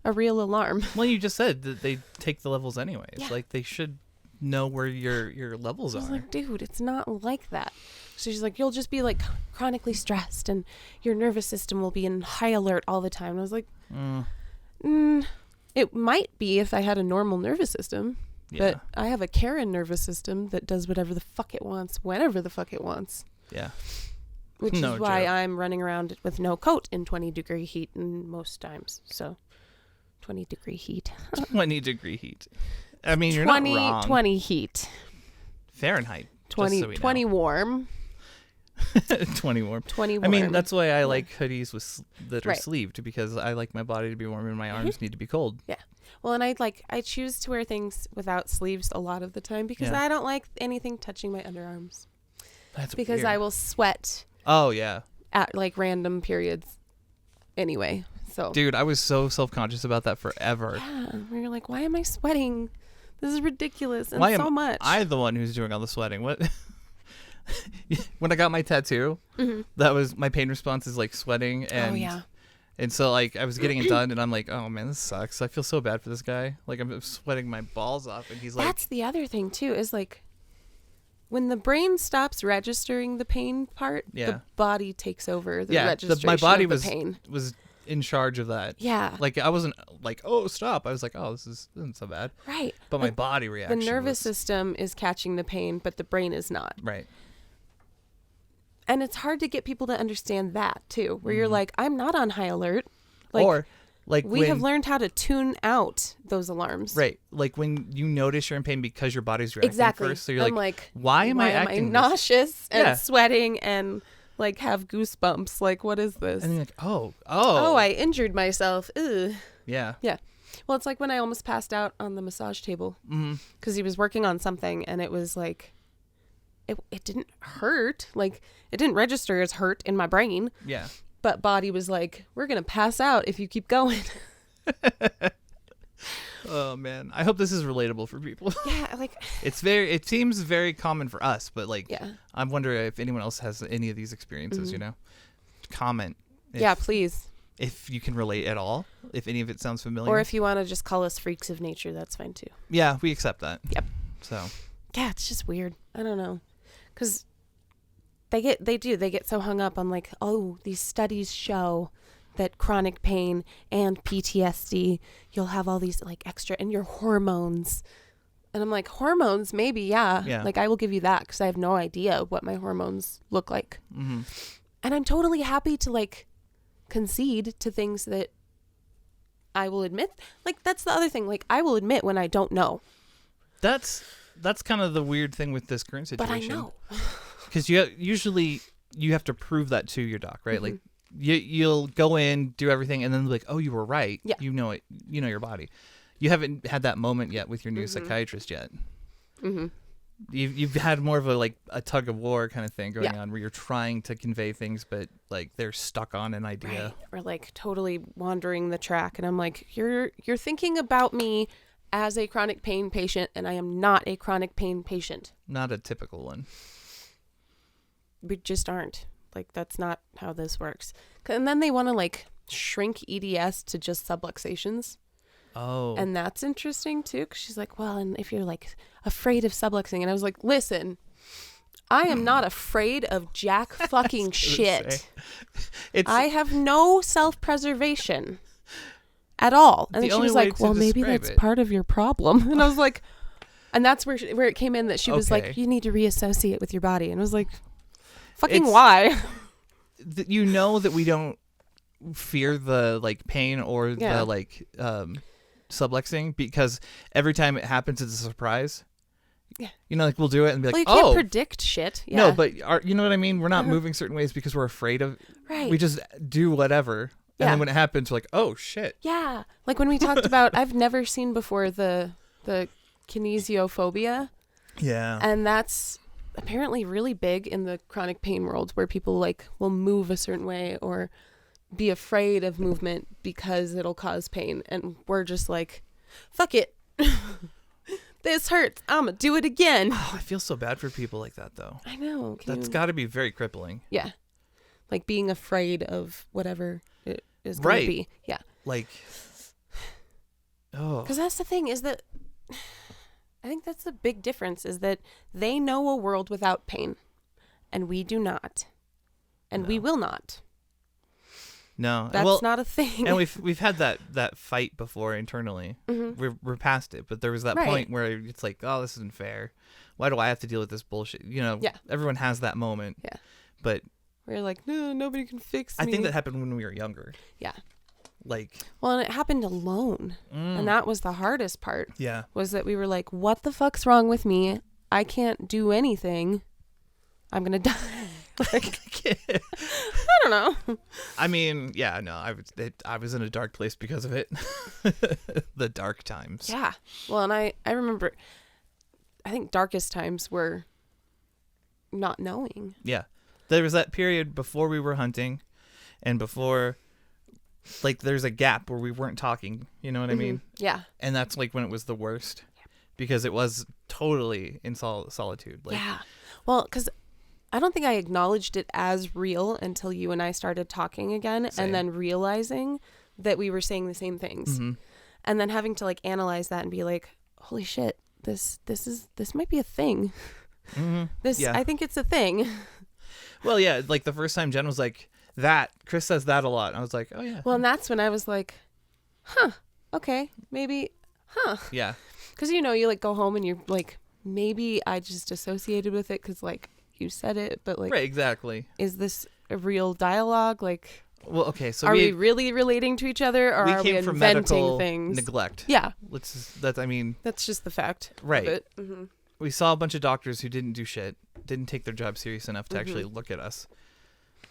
a real alarm. Well, you just said that they take the levels anyways. Yeah. Like they should know where your levels I was are. like, dude, it's not like that. So she's like, you'll just be like chronically stressed and your nervous system will be in high alert all the time. And I was like, it might be if I had a normal nervous system, Yeah. but I have a Karen nervous system that does whatever the fuck it wants, whenever the fuck it wants. Yeah. Which No is why joke. I'm running around with no coat in 20-degree heat most times. So 20-degree heat. 20-degree heat. I mean, you're not wrong. 20 heat. Fahrenheit. 20, just so we 20 know. warm. 20 warm. 20 warm. I mean, that's why I like hoodies that are Right. sleeved, because I like my body to be warm and my arms need to be cold. Yeah. Well, and I choose to wear things without sleeves a lot of the time because Yeah. I don't like anything touching my underarms. That's Because weird. I will sweat Oh yeah. at like random periods anyway. So Dude, I was so self-conscious about that forever. yeah, where you're like, why am I sweating? This is ridiculous and Why so am much. I the one who's doing all the sweating? What? When I got my tattoo, that was my pain response is like sweating and oh yeah. and so like I was getting it done and I'm like, oh man, this sucks. I feel so bad for this guy. Like I'm sweating my balls off and he's like, That's the other thing too, is like when the brain stops registering the pain part, Yeah. the body takes over the yeah, registration my body of the was pain. in charge of that. Yeah. Like I wasn't like, oh stop. I was like, oh, this isn't so bad. Right. But my Like, body the reaction. nervous was, system is catching the pain, but the brain is not. right. And it's hard to get people to understand that too, where you're like, I'm not on high alert. Like, Or like we when, have learned how to tune out those alarms. right, like when you notice you're in pain because your body's reacting Exactly. first. So you're I'm like, why am I acting this? nauseous and Yeah. sweating and like have goosebumps? Like, what is this? And you're like, oh, I injured myself. Ugh. yeah. Yeah. Well, it's like when I almost passed out on the massage table Mm-hmm. because he was working on something and it was like, it didn't hurt. Like, it didn't register as hurt in my brain. Yeah. But body was like, we're going to pass out if you keep going. Oh man, I hope this is relatable for people. Yeah, like, It seems very common for us, but like, yeah. I wonder if anyone else has any of these experiences. Mhm. You know, comment. Yeah, please. If you can relate at all, if any of it sounds familiar, Or if you want to just call us freaks of nature, that's fine too. yeah, we accept that. Yep. So Yeah, it's just weird. I don't know. Because they get so hung up on like, oh, these studies show that chronic pain and PTSD, you'll have all these like extra, and your hormones. And I'm like, hormones, maybe, yeah. Yeah. Like, I will give you that because I have no idea what my hormones look like. mm-hmm. And I'm totally happy to like concede to things that I will admit. Like, that's the other thing. Like, I will admit when I don't know. That's kind of the weird thing with this current situation. But I know. Because usually you have to prove that to your doc, right? Like, you'll go in, do everything, and then they'll be like, oh, you were right. Yeah. You know it. You know your body. You haven't had that moment yet with your new psychiatrist yet. Mm-hmm. You've had more of a tug of war kind of thing going on where you're trying to convey things, but like they're stuck on an idea. Right. Or like totally wandering the track. And I'm like, you're thinking about me as a chronic pain patient, and I am not a chronic pain patient. Not a typical one. We just aren't. Like, that's not how this works. And then they want to like shrink EDS to just subluxations. Oh. And that's interesting too, because she's like, well, and if you're like afraid of subluxing, and I was like, listen, I am not afraid of jack fucking shit. I have no self-preservation at all. And then she was like, well, maybe that's part of your problem. And I was like, and that's where it came in that she was like, you need to reassociate with your body. And I was like, fucking why? You know that we don't fear the like pain or the like subluxing, because every time it happens it's a surprise. Yeah. You know, like we'll do it and be like, well, you can't predict shit. Yeah. No, but you know what I mean? We're not moving certain ways because we're afraid of. Right. We just do whatever. And then when it happens, we're like, oh shit. Yeah. Like when we talked about, I've never seen before the kinesiophobia. Yeah. And that's apparently really big in the chronic pain world, where people like will move a certain way or be afraid of movement because it'll cause pain, and we're just like, fuck it. This hurts, I'm gonna do it again. Oh, I feel so bad for people like that though. I know. That's got to be very crippling. Yeah, like being afraid of whatever it is going to be. Yeah, like, oh, because that's the thing, is that I think that's the big difference, is that they know a world without pain and we do not, and we will not. No, that's not a thing. And we've had that fight before internally. Mm-hmm. We're past it, but there was that point where it's like, oh, this isn't fair. Why do I have to deal with this bullshit? You know, everyone has that moment. Yeah, but we're like, no, nobody can fix me. I think that happened when we were younger. Yeah, like, well, and it happened alone, and that was the hardest part. Yeah, was that we were like, what the fuck's wrong with me? I can't do anything. I'm gonna die. Like, I don't know. I mean, yeah, no, I was in a dark place because of it. The dark times. Yeah. Well, and I remember, I think darkest times were not knowing. Yeah. There was that period before we were hunting and before, like, there's a gap where we weren't talking. You know what I mean? Yeah. And that's like when it was the worst, because it was totally in solitude. Like, yeah. Well, because I don't think I acknowledged it as real until you and I started talking again. Same. And then realizing that we were saying the same things, and then having to like analyze that and be like, holy shit, this might be a thing. I think it's a thing. Well, yeah, like the first time Jen was like, that Chris says that a lot. I was like, oh yeah. Well, and that's when I was like, okay, maybe, Yeah. Because, you know, you like go home and you're like, maybe I just associated with it because like you said it, but like, right, exactly. Is this a real dialogue? Like, well, okay, so are we really relating to each other, or are we inventing things? Neglect. Yeah. That's just the fact. Right. Of it. Mm-hmm. We saw a bunch of doctors who didn't do shit, didn't take their job serious enough to actually look at us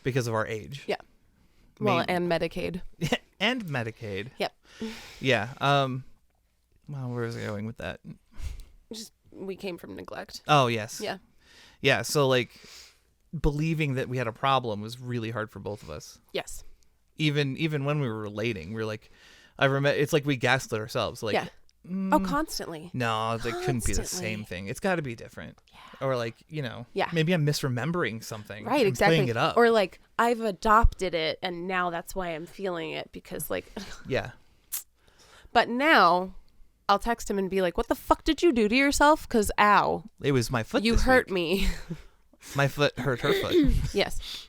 because of our age. Yeah. Well, and Medicaid. And Medicaid. Yep. Yeah. Well, where was I going with that? Just, we came from neglect. Oh, yes. Yeah. Yeah, so like believing that we had a problem was really hard for both of us. Yes. Even when we were relating, we were like, I remember, it's like we gaslit ourselves. Like, yeah. Oh, constantly. No, it couldn't be the same thing. It's got to be different. Yeah. Or like, you know, maybe I'm misremembering something. Right, exactly. Playing it up. Or like, I've adopted it and now that's why I'm feeling it, because like. Yeah. But now I'll text him and be like, what the fuck did you do to yourself? Because ow. It was my foot. You hurt me. My foot hurt her foot. Yes.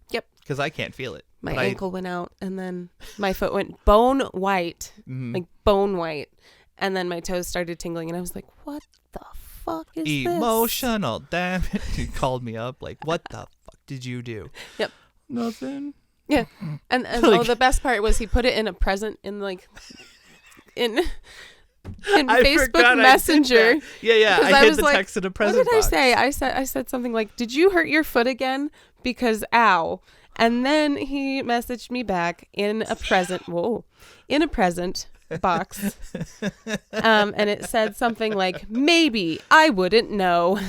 Yep. Because I can't feel it. My ankle went out and then my foot went bone white. Like bone white. And then my toes started tingling and I was like, what the fuck is Emotional damage. He called me up like, what the fuck? did you do? Yep. Nothing. Yeah. And Like- the best part was he put it in a present in like in I Facebook forgot I did Messenger. that. Yeah. 'Cause I I hid was the like, text in a What present did box. I say? I said something like, "Did you hurt your foot again? Because ow." And then he messaged me back in a present box. And it said something like, "Maybe I wouldn't know."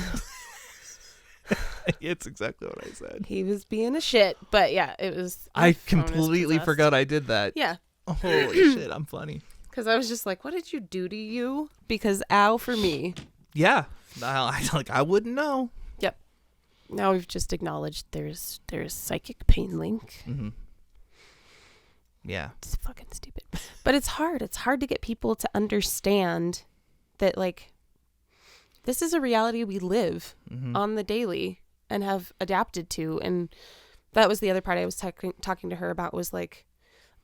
It's exactly what I said. He was being a shit, but yeah, it was. I my phone is completely possessed. forgot I did that. Yeah, Holy shit, I'm funny. because I was just like, "What did you do to you?" Because ow for me. Yeah. I wouldn't know. Now we've just acknowledged there's psychic pain link. Mm-hmm. Yeah. It's fucking stupid. But it's hard. It's hard to get people to understand that, like, this is a reality we live Mm-hmm. on the daily and have adapted to. And that was the other part I was talking to her about was, like,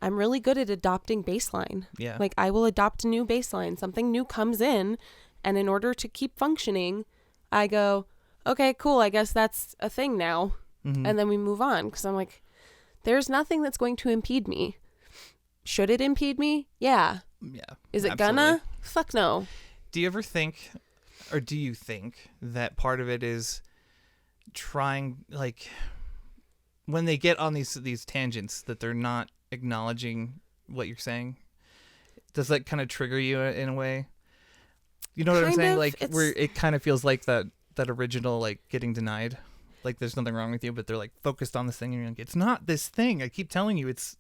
I'm really good at adopting baseline. Yeah. Like, I will adopt a new baseline. Something new comes in, and in order to keep functioning, I go, okay, cool, I guess that's a thing now. Mm-hmm. And then we move on, because I'm like, there's nothing that's going to impede me. Should it impede me? Yeah. Yeah. Is it absolutely. gonna? Fuck no. Do you ever think, or do you think that part of it is trying, like, when they get on these tangents that they're not acknowledging what you're saying? Does that kind of trigger you in a way? You know what I'm Kind saying? of, Like, it's- where it kind of feels like that original, like, getting denied. Like, there's nothing wrong with you, but they're, like, focused on this thing, and you're like, it's not this thing. I keep telling you, it's...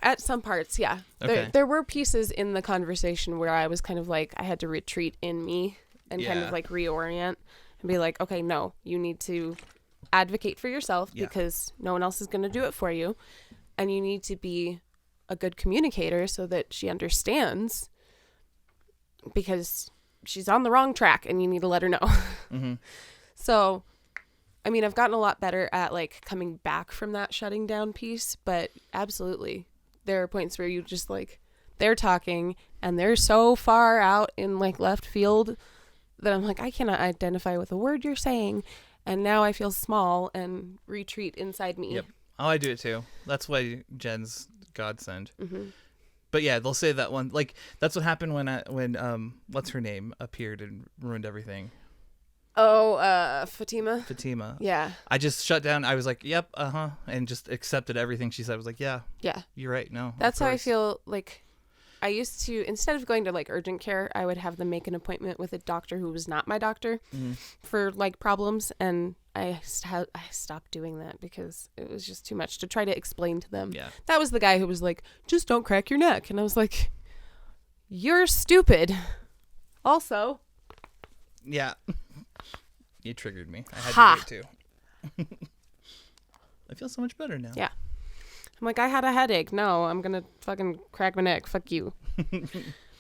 At some parts, yeah. Okay. There were pieces in the conversation where I was kind of like, I had to retreat in me and kind Yeah. of like reorient and be like, okay, no, you need to advocate for yourself Yeah. because no one else is going to do it for you. And you need to be a good communicator so that she understands, because she's on the wrong track and you need to let her know. Mm-hmm. So, I mean, I've gotten a lot better at like coming back from that shutting down piece, but absolutely there are points where you just like, they're talking and they're so far out in like left field that I'm like, I cannot identify with a word you're saying. And now I feel small and retreat inside me. Yep. Oh, I do it too. That's why Jen's godsend. Mm-hmm. But yeah, they'll say that one. Like, that's what happened when what's her name appeared and ruined everything. Oh, Fatima. Fatima. Yeah. I just shut down. I was like, yep, and just accepted everything she said. I was like, yeah, Yeah. you're right. No, of That's how I course. feel. Like, I used to, instead of going to like urgent care, I would have them make an appointment with a doctor who was not my doctor Mhm. for like problems. And I stopped doing that because it was just too much to try to explain to them. Yeah. That was the guy who was like, just don't crack your neck. And I was like, you're stupid. Also, Yeah. You triggered me. I had Ha. to do it too. I feel so much better now. Yeah. I'm like, I had a headache. No, I'm going to fucking crack my neck. Fuck you.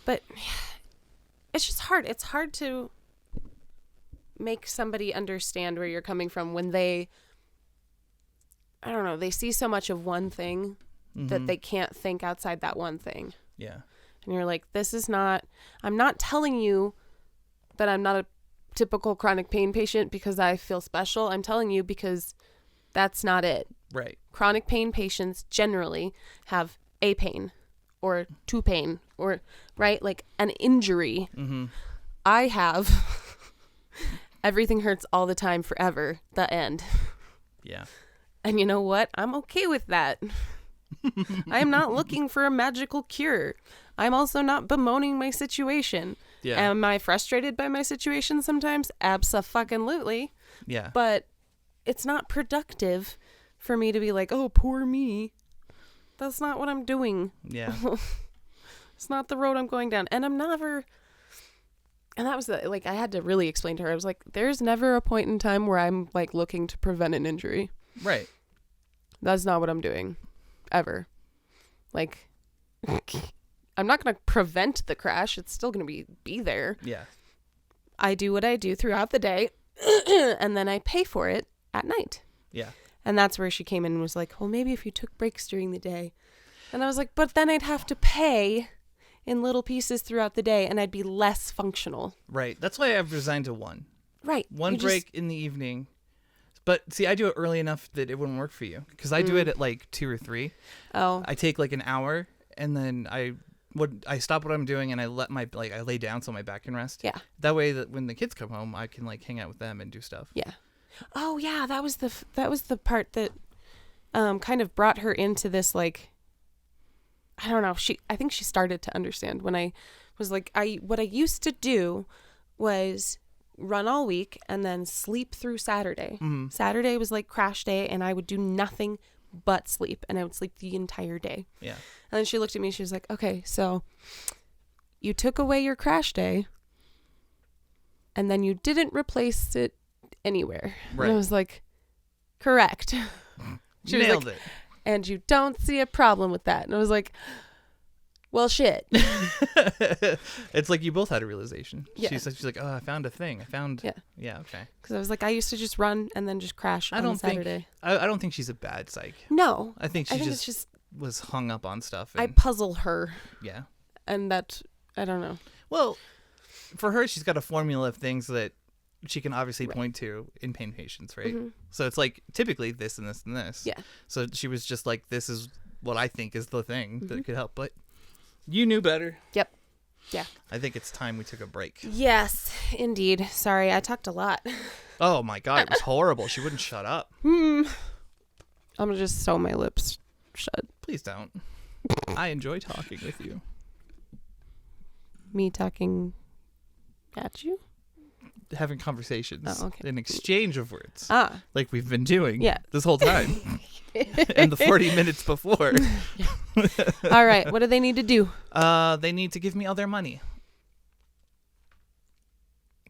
But it's just hard. It's hard to make somebody understand where you're coming from when they, I don't know, they see so much of one thing that Mhm. they can't think outside that one thing. Yeah. And you're like, I'm not telling you that I'm not a typical chronic pain patient because I feel special. I'm telling you because that's not it. Right. Chronic pain patients generally have a pain or two pain or, right, like an injury. Mm-hmm. I have everything hurts all the time forever, the end. Yeah. And you know what? I'm okay with that. I am not looking for a magical cure. I'm also not bemoaning my situation. Yeah. Am I frustrated by my situation sometimes? Abso-fucking-lutely. Yeah. But it's not productive for me to be like, oh, poor me. That's not what I'm doing. Yeah. It's not the road I'm going down. And I'm never... And that was the, like, I had to really explain to her. I was like, there's never a point in time where I'm, like, looking to prevent an injury. Right. That's not what I'm doing. Ever. Like, I'm not going to prevent the crash. It's still going to be there. Yeah. I do what I do throughout the day, and then I pay for it at night. Yeah. And that's where she came in and was like, well, maybe if you took breaks during the day. And I was like, but then I'd have to pay in little pieces throughout the day, and I'd be less functional. Right. That's why I've resigned to one. Right. One You just- break in the evening. But see, I do it early enough that it wouldn't work for you because I do it at like 2 or 3. Oh. I take like an hour and then I stop what I'm doing and I lay down so my back can rest. Yeah. That way that when the kids come home, I can like hang out with them and do stuff. Yeah. Oh yeah, that was the part that kind of brought her into this, like, I don't know. I think she started to understand when I was like, what I used to do was run all week and then sleep through Saturday. Mm-hmm. Saturday was like crash day and I would do nothing but sleep, and I would sleep the entire day. Yeah. And then she looked at me, she was like, okay, so you took away your crash day and then you didn't replace it anywhere. Right. And I was like, correct. She was Nailed like, it. and you don't see a problem with that. And I was like, well, shit. It's like you both had a realization. Yeah. She's like, oh, I found a thing. Yeah, okay. Because I was like, I used to just run and then just crash on Saturday. I don't think she's a bad psych. No. I think it's just was hung up on stuff. I And, puzzle her. yeah. And that, I don't know. Well, for her, she's got a formula of things that she can obviously point to in pain patients, right? Mm-hmm. So it's like typically this and this and this. Yeah. So she was just like, this is what I think is the thing that could help. But you knew better. Yep. Yeah. I think it's time we took a break. Yes, indeed. Sorry, I talked a lot. Oh my God, it was horrible. She wouldn't shut up. I'm going to just sew my lips shut. Please don't. I enjoy talking with you. Me talking at you? Having conversations. Oh, okay. An exchange of words. Ah. Like we've been doing Yeah. this whole time. And the 40 minutes before. All right. What do they need to do? They need to give me all their money.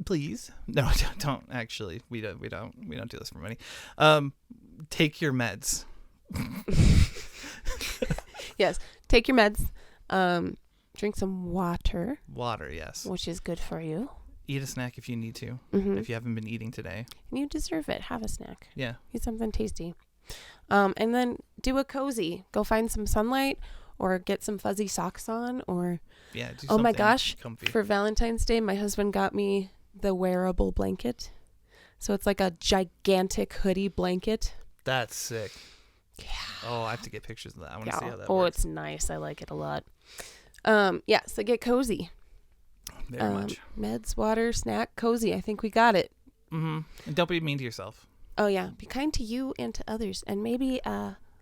Please. No, don't actually. We don't do this for money. Take your meds. Yes. Take your meds. Drink some water. Water, yes. Which is good for you. Eat a snack if you need to. Mm-hmm. If you haven't been eating today. And you deserve it. Have a snack. Yeah. Eat something tasty. And then do a cozy. Go find some sunlight or get some fuzzy socks on or... Yeah, do oh my something gosh. comfy. For Valentine's Day, my husband got me the wearable blanket. So it's like a gigantic hoodie blanket. That's sick. Yeah. Oh, I have to get pictures of that. I want to see how that Oh, works. it's nice. I like it a lot. Yeah, so get cozy. Very much. Meds, water, snack, cozy. I think we got it. Mm-hmm. And don't be mean to yourself. Oh, yeah. Be kind to you and to others. And maybe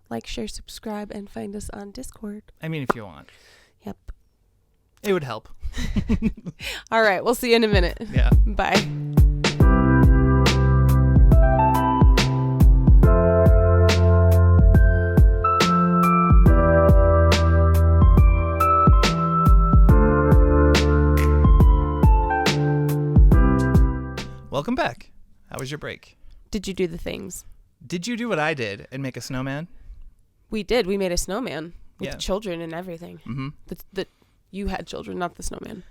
like, share, subscribe, and find us on Discord. I mean, if you want. Yep. It would help. All right. We'll see you in a minute. Yeah. Bye. Welcome back. How was your break? Did you do the things? Did you do what I did and make a snowman? We did. We made a snowman with Yeah. children and everything. Mm-hmm. That you had children, not the snowman.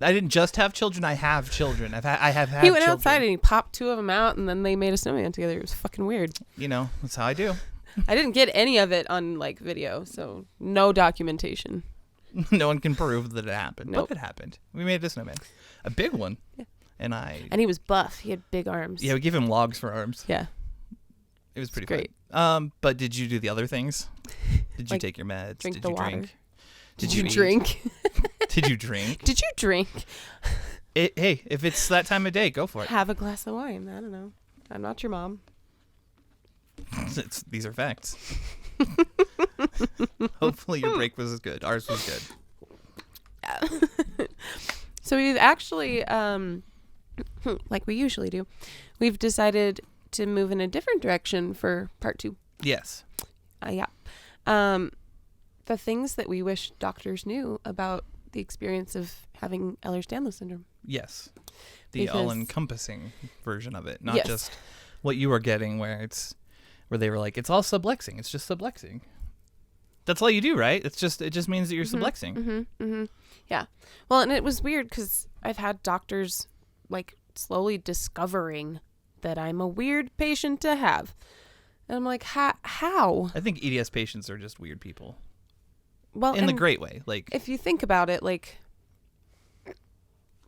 I didn't just have children. I have children. I have had He went children. outside and he popped 2 of them out, and then they made a snowman together. It was fucking weird. You know, that's how I do. I didn't get any of it on like video, so no documentation. No one can prove that it happened. Nope. But it happened. We made a snowman. A big one. Yeah. And he was buff. He had big arms. Yeah, we gave him logs for arms. Yeah. It was pretty great. fun. But did you do the other things? Did you Like take your meds? drink Did the you water. drink? Did you eat? drink? Did you drink? Did you drink? Hey, if it's that time of day, go for it. Have a glass of wine. I don't know. I'm not your mom. These are facts. Hopefully your break was good. Ours was good. So we've actually, like we usually do, we've decided to move in a different direction for part 2. Yes. Yeah. The things that we wish doctors knew about the experience of having Ehlers-Danlos syndrome. Yes. The Because- all-encompassing version of it, not Yes. just what you were getting where they were like, it's all sublexing. It's just sublexing. That's all you do, right? It just means that you're sublexing. Mm-hmm, mm-hmm. Yeah. Well, and it was weird because I've had doctors like slowly discovering that I'm a weird patient to have. And I'm like, how? I think EDS patients are just weird people. Well, In the and great way. Like, if you think about it, like,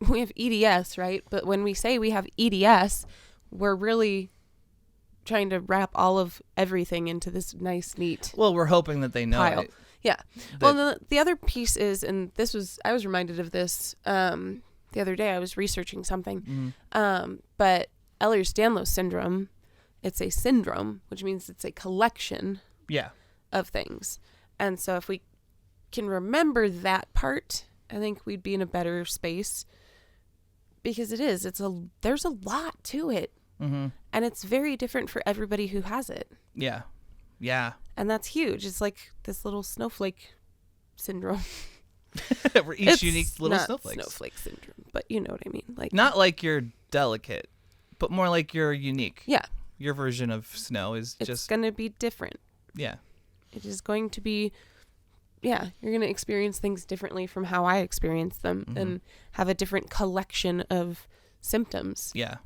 we have EDS, right? But when we say we have EDS, we're really trying to wrap all of everything into this nice, neat Well, we're hoping that they know pile. it. Yeah. Well, the other piece is, and I was reminded of this the other day. I was researching something. But Ehlers-Danlos syndrome, it's a syndrome, which means it's a collection of things. And so if we can remember that part, I think we'd be in a better space, because there's a lot to it. And it's very different for everybody who has it. Yeah. And that's huge. It's like this little snowflake syndrome. We're each it's unique little not snowflakes. Snowflake syndrome, but you know what I mean. Like, not like you're delicate, but more like you're unique. Yeah. Your version of snow is it's going to be different. Yeah. It is going to be, you're going to experience things differently from how I experience them, and have a different collection of symptoms. Yeah.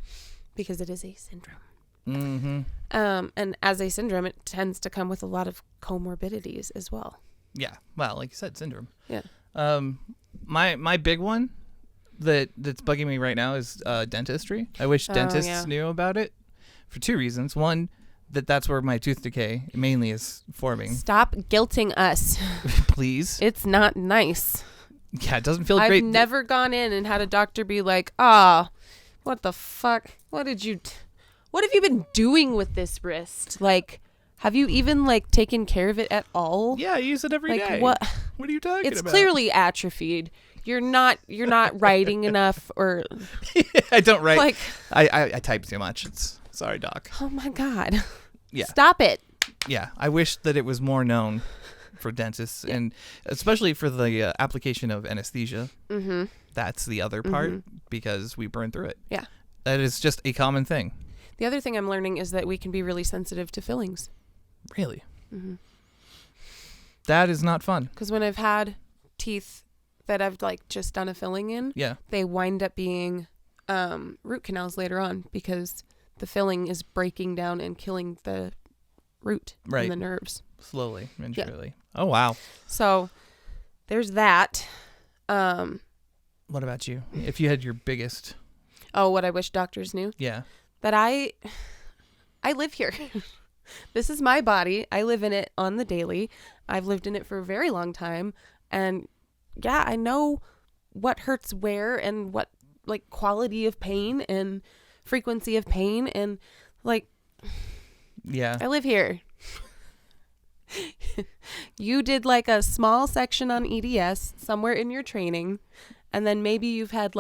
Because it is a syndrome. And as a syndrome, it tends to come with a lot of comorbidities as well. Yeah. Well, like you said, syndrome. Yeah. My big one that's bugging me right now is dentistry. I wish dentists knew about it for two reasons. One, that's where my tooth decay mainly is forming. Stop guilting us. Please. It's not nice. Yeah, it doesn't feel great. I've never gone in and had a doctor be like, what the fuck? What have you been doing with this wrist? Like, have you even taken care of it at all? Yeah, I use it every day. What are you talking about? It's clearly atrophied. You're not writing enough, or I don't write. I type too much. Sorry, doc. Oh my God. Yeah. Stop it. Yeah, I wish that it was more known for dentists, and especially for the application of anesthesia. That's the other part, because we burn through it. Yeah. That is just a common thing. The other thing I'm learning is that we can be really sensitive to fillings. Really? That is not fun. Because when I've had teeth that I've just done a filling in, they wind up being root canals later on, because the filling is breaking down and killing the root and the nerves. Slowly and surely. Oh, wow. So there's that. What about you? If you had your biggest... Oh, what I wish doctors knew? Yeah. That I live here. This is my body. I live in it on the daily. I've lived in it for a very long time. And I know what hurts where, and what quality of pain and frequency of pain, and I live here. You did a small section on EDS somewhere in your training, and then maybe you've had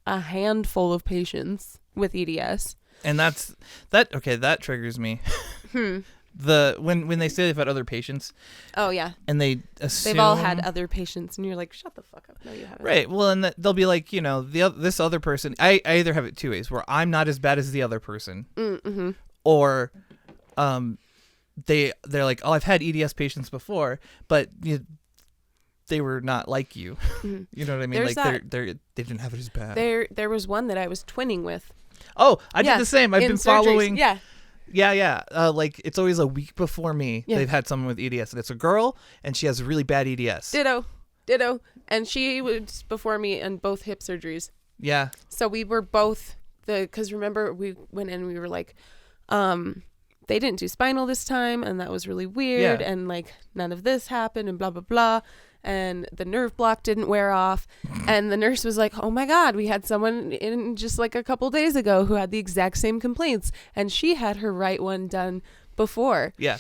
a handful of patients with EDS. And that triggers me. When they say they've had other patients. Oh yeah. And they assume they've all had other patients, and you're like, shut the fuck up. No, you haven't. Right. Well, and they'll be like, this other person. I either have it two ways, where I'm not as bad as the other person, or they're like, oh, I've had EDS patients before, but they were not like you. You know what I mean? They didn't have it as bad. There was one that I was twinning with. Oh, I did the same. I've been following. Yeah. Yeah. It's always a week before me. They've had someone with EDS, and it's a girl, and she has really bad EDS. Ditto. And she was before me in both hip surgeries. Yeah. So we were both because remember we went in and we were like, they didn't do spinal this time, and that was really weird, and none of this happened, and blah blah blah, and the nerve block didn't wear off, and the nurse was like, oh my God, we had someone in just a couple days ago who had the exact same complaints, and she had her right one done before. Yeah.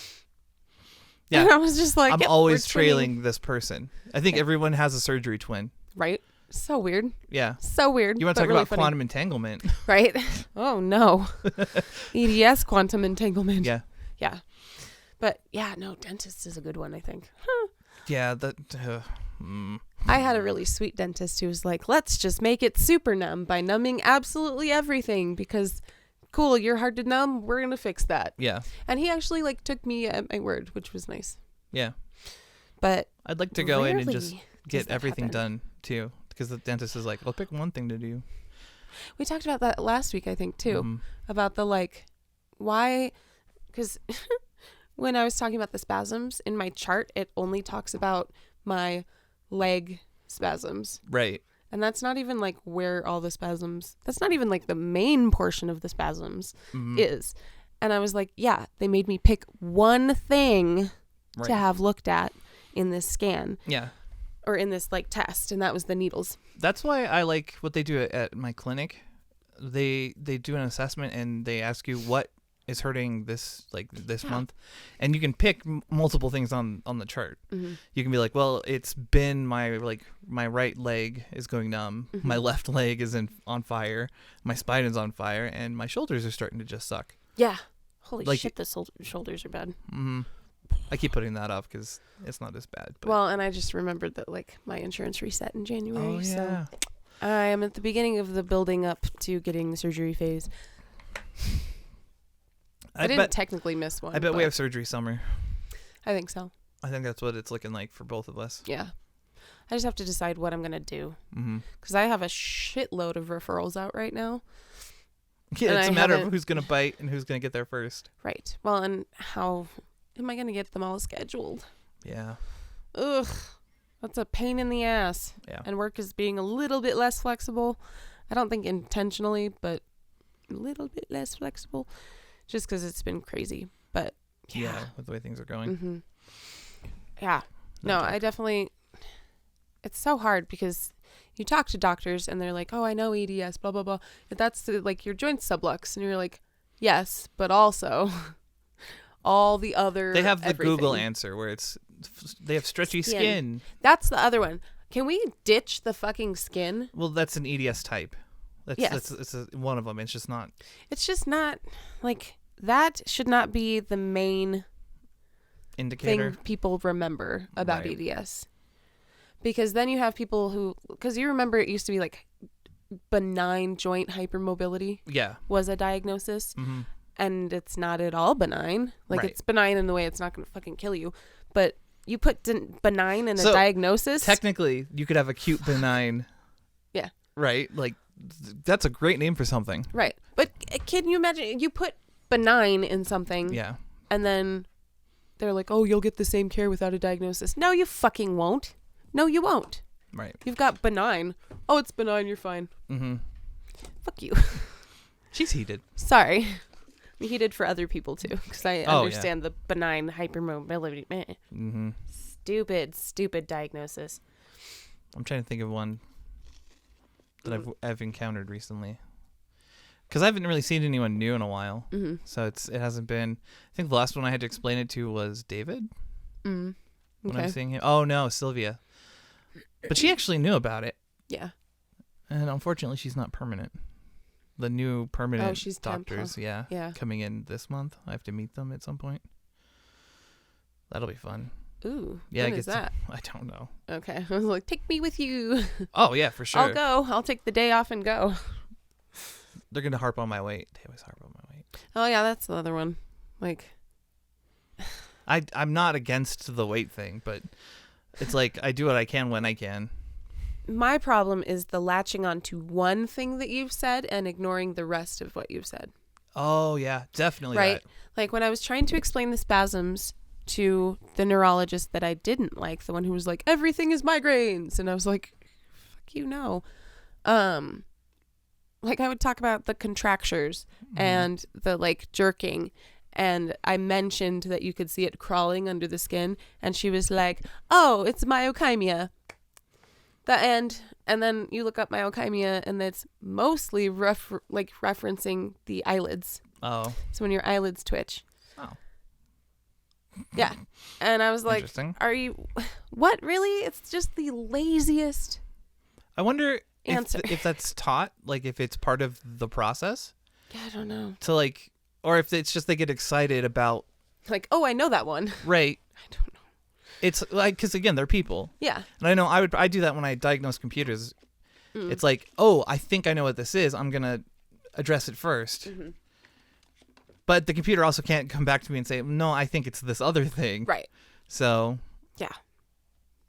And I was just like, I'm always trailing this person. I think everyone has a surgery twin. Right. So weird. Yeah. So weird. You want to talk really about funny. quantum entanglement. Right. Oh no. EDS quantum entanglement. Yeah. Yeah. But no, dentist is a good one, I think. Yeah. I had a really sweet dentist who was like, let's just make it super numb by numbing absolutely everything, because cool, you're hard to numb. We're going to fix that. Yeah. And he actually took me at my word, which was nice. Yeah. But I'd like to go in and just get everything done too, because the dentist is like, I'll pick one thing to do. We talked about that last week, I think, too, about the why, because when I was talking about the spasms in my chart, it only talks about my leg spasms. Right. And that's not even where all the spasms, that's not even the main portion of the spasms is. And I was like, yeah, they made me pick one thing Right. to have looked at in this scan Yeah. or in this like test. And that was the needles. That's why I like what they do at my clinic. They do an assessment and they ask you what is hurting this month, and you can pick multiple things on the chart. Mm-hmm. You can be like, well, it's been my right leg is going numb, Mm-hmm. my left leg is on fire, my spine is on fire, and my shoulders are starting to just suck. Yeah. Holy Like- shit, the shoulders are bad. Mm-hmm. I keep putting that off because it's not as bad. But. Well, and I just remembered that like my insurance reset in January. Oh yeah. So I am at the beginning of the building up to getting the surgery phase. I didn't technically miss one. I bet we but have surgery summer. I think so. I think that's what it's looking like for both of us. Yeah. I just have to decide what I'm going to do. Mm-hmm. Because I have a shitload of referrals out right now. Yeah, And it's I a matter of haven't- who's going to bite and who's going to get there first. Right. Well, and how am I going to get them all scheduled? Yeah. Ugh. That's a pain in the ass. Yeah. And work is being a little bit less flexible. I don't think intentionally, but a little bit less flexible. Just because it's been crazy. But Yeah, with the way things are going. Mm-hmm. Yeah. No, I definitely. It's so hard because you talk to doctors and they're like, "Oh, I know EDS, blah blah blah." But that's like your joint sublux, and you're like, "Yes, but also all the other." They have the everything. Google answer where they have stretchy skin. That's the other one. Can we ditch the fucking skin? Well, that's an EDS type. Yes. That's one of them. It's just not. It's just not like that. Should not be the main Indicator. thing people remember about Right. EDS. Because then you have people who, because you remember it used to be like benign joint hypermobility Yeah. was a diagnosis, Mm-hmm. and it's not at all benign. Like Right. it's benign in the way it's not going to fucking kill you, but you put benign in a So, diagnosis. Technically, you could have acute benign. Yeah. Right? Like, that's a great name for something. Right. But can you imagine you put benign in something Yeah. and then they're like, oh, you'll get the same care without a diagnosis. No, you fucking won't. No, you won't. Right. You've got benign. Oh, it's benign. You're fine. Mm-hmm. Fuck you. She's heated. Sorry. I'm heated for other people too, because I Oh, understand the benign hypermobility. Meh. Mm-hmm. Stupid diagnosis. I'm trying to think of one that I've encountered recently. Because I haven't really seen anyone new in a while. Mm-hmm. So it hasn't been. I think the last one I had to explain it to was David. Mm. When Okay. I'm seeing him. Oh no, Sylvia. But she actually knew about it, Yeah. and unfortunately, she's not permanent. The new permanent she's temp, huh? doctors, yeah, Yeah. coming in this month. I have to meet them at some point. That'll be fun. Ooh. Yeah, What I is get that? I don't know. Okay. I was like, take me with you. Oh yeah, for sure. I'll go. I'll take the day off and go. They're gonna harp on my weight. They always harp on my weight. Oh yeah, that's the other one. Like, I'm not against the weight thing, but it's like I do what I can when I can. my problem is the latching on to one thing that you've said and ignoring the rest of what you've said. Oh yeah, definitely. Right? That. Like when I was trying to explain the spasms to the neurologist that I didn't like, the one who was like, everything is migraines. And I was like, fuck you, no. Like I would talk about the contractures and the like jerking. And I mentioned that you could see it crawling under the skin. And she was like, oh, it's myokymia. And then you look up myokymia and it's mostly referencing the eyelids. Oh. So when your eyelids twitch. Oh. Yeah. And I was like, Interesting. are you, what really? It's just the laziest. I wonder Answer. if that's taught, like if it's part of the process Yeah, I don't know. to like, or if it's just they get excited about, Like, oh, I know that one. right? I don't know. It's like, because again, they're people. Yeah. And I know I do that when I diagnose computers. Mm. It's like, oh, I think I know what this is. I'm going to address it first. Mm-hmm. But the computer also can't come back to me and say, no, I think it's this other thing. Right. So,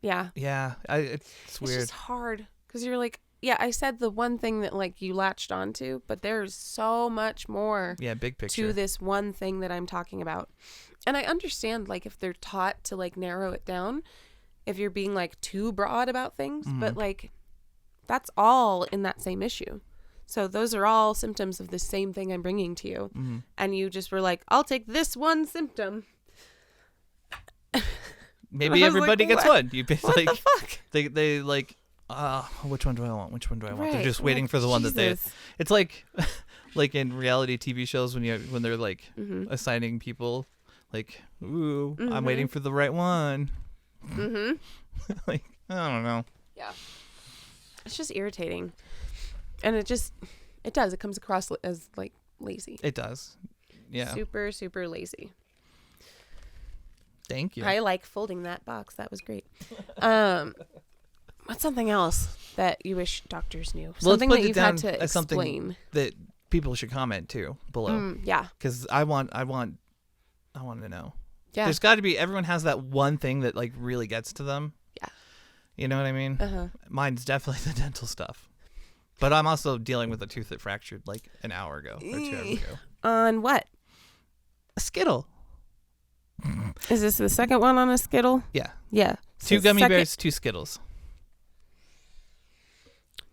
Yeah. yeah, it's weird. It's just hard because you're like, yeah, I said the one thing that like you latched onto, but there's so much more Yeah, big picture. to this one thing that I'm talking about. And I understand like if they're taught to like narrow it down, if you're being like too broad about things, but like that's all in that same issue. So those are all symptoms of the same thing I'm bringing to you. Mm-hmm. And you just were like, I'll take this one symptom. Maybe everybody gets one. You What like the fuck? they like, which one do I want? Which one do I want? They're Right. just waiting for the one that they. Jesus. It's like, like in reality TV shows when they're like Mm-hmm. assigning people, like, ooh, I'm Mhm. waiting for the right one. Mm-hmm. Like, I don't know. Yeah. It's just irritating. And it comes across as like lazy. It does. Yeah. Super, super lazy. Thank you. I like folding that box. That was great. What's something else that you wish doctors knew? Well, Something let's put that it you've had down to as something explain. that people should comment too below, Yeah. because I want to know. Yeah. There's got to be. Everyone has that one thing that like really gets to them. Yeah. You know what I mean? Uh-huh. Mine's definitely the dental stuff. But I'm also dealing with a tooth that fractured like an hour ago or 2 hours ago. On what? A Skittle. Is this the second one on a Skittle? Yeah. Yeah. 2 So gummy second- bears, 2 Skittles.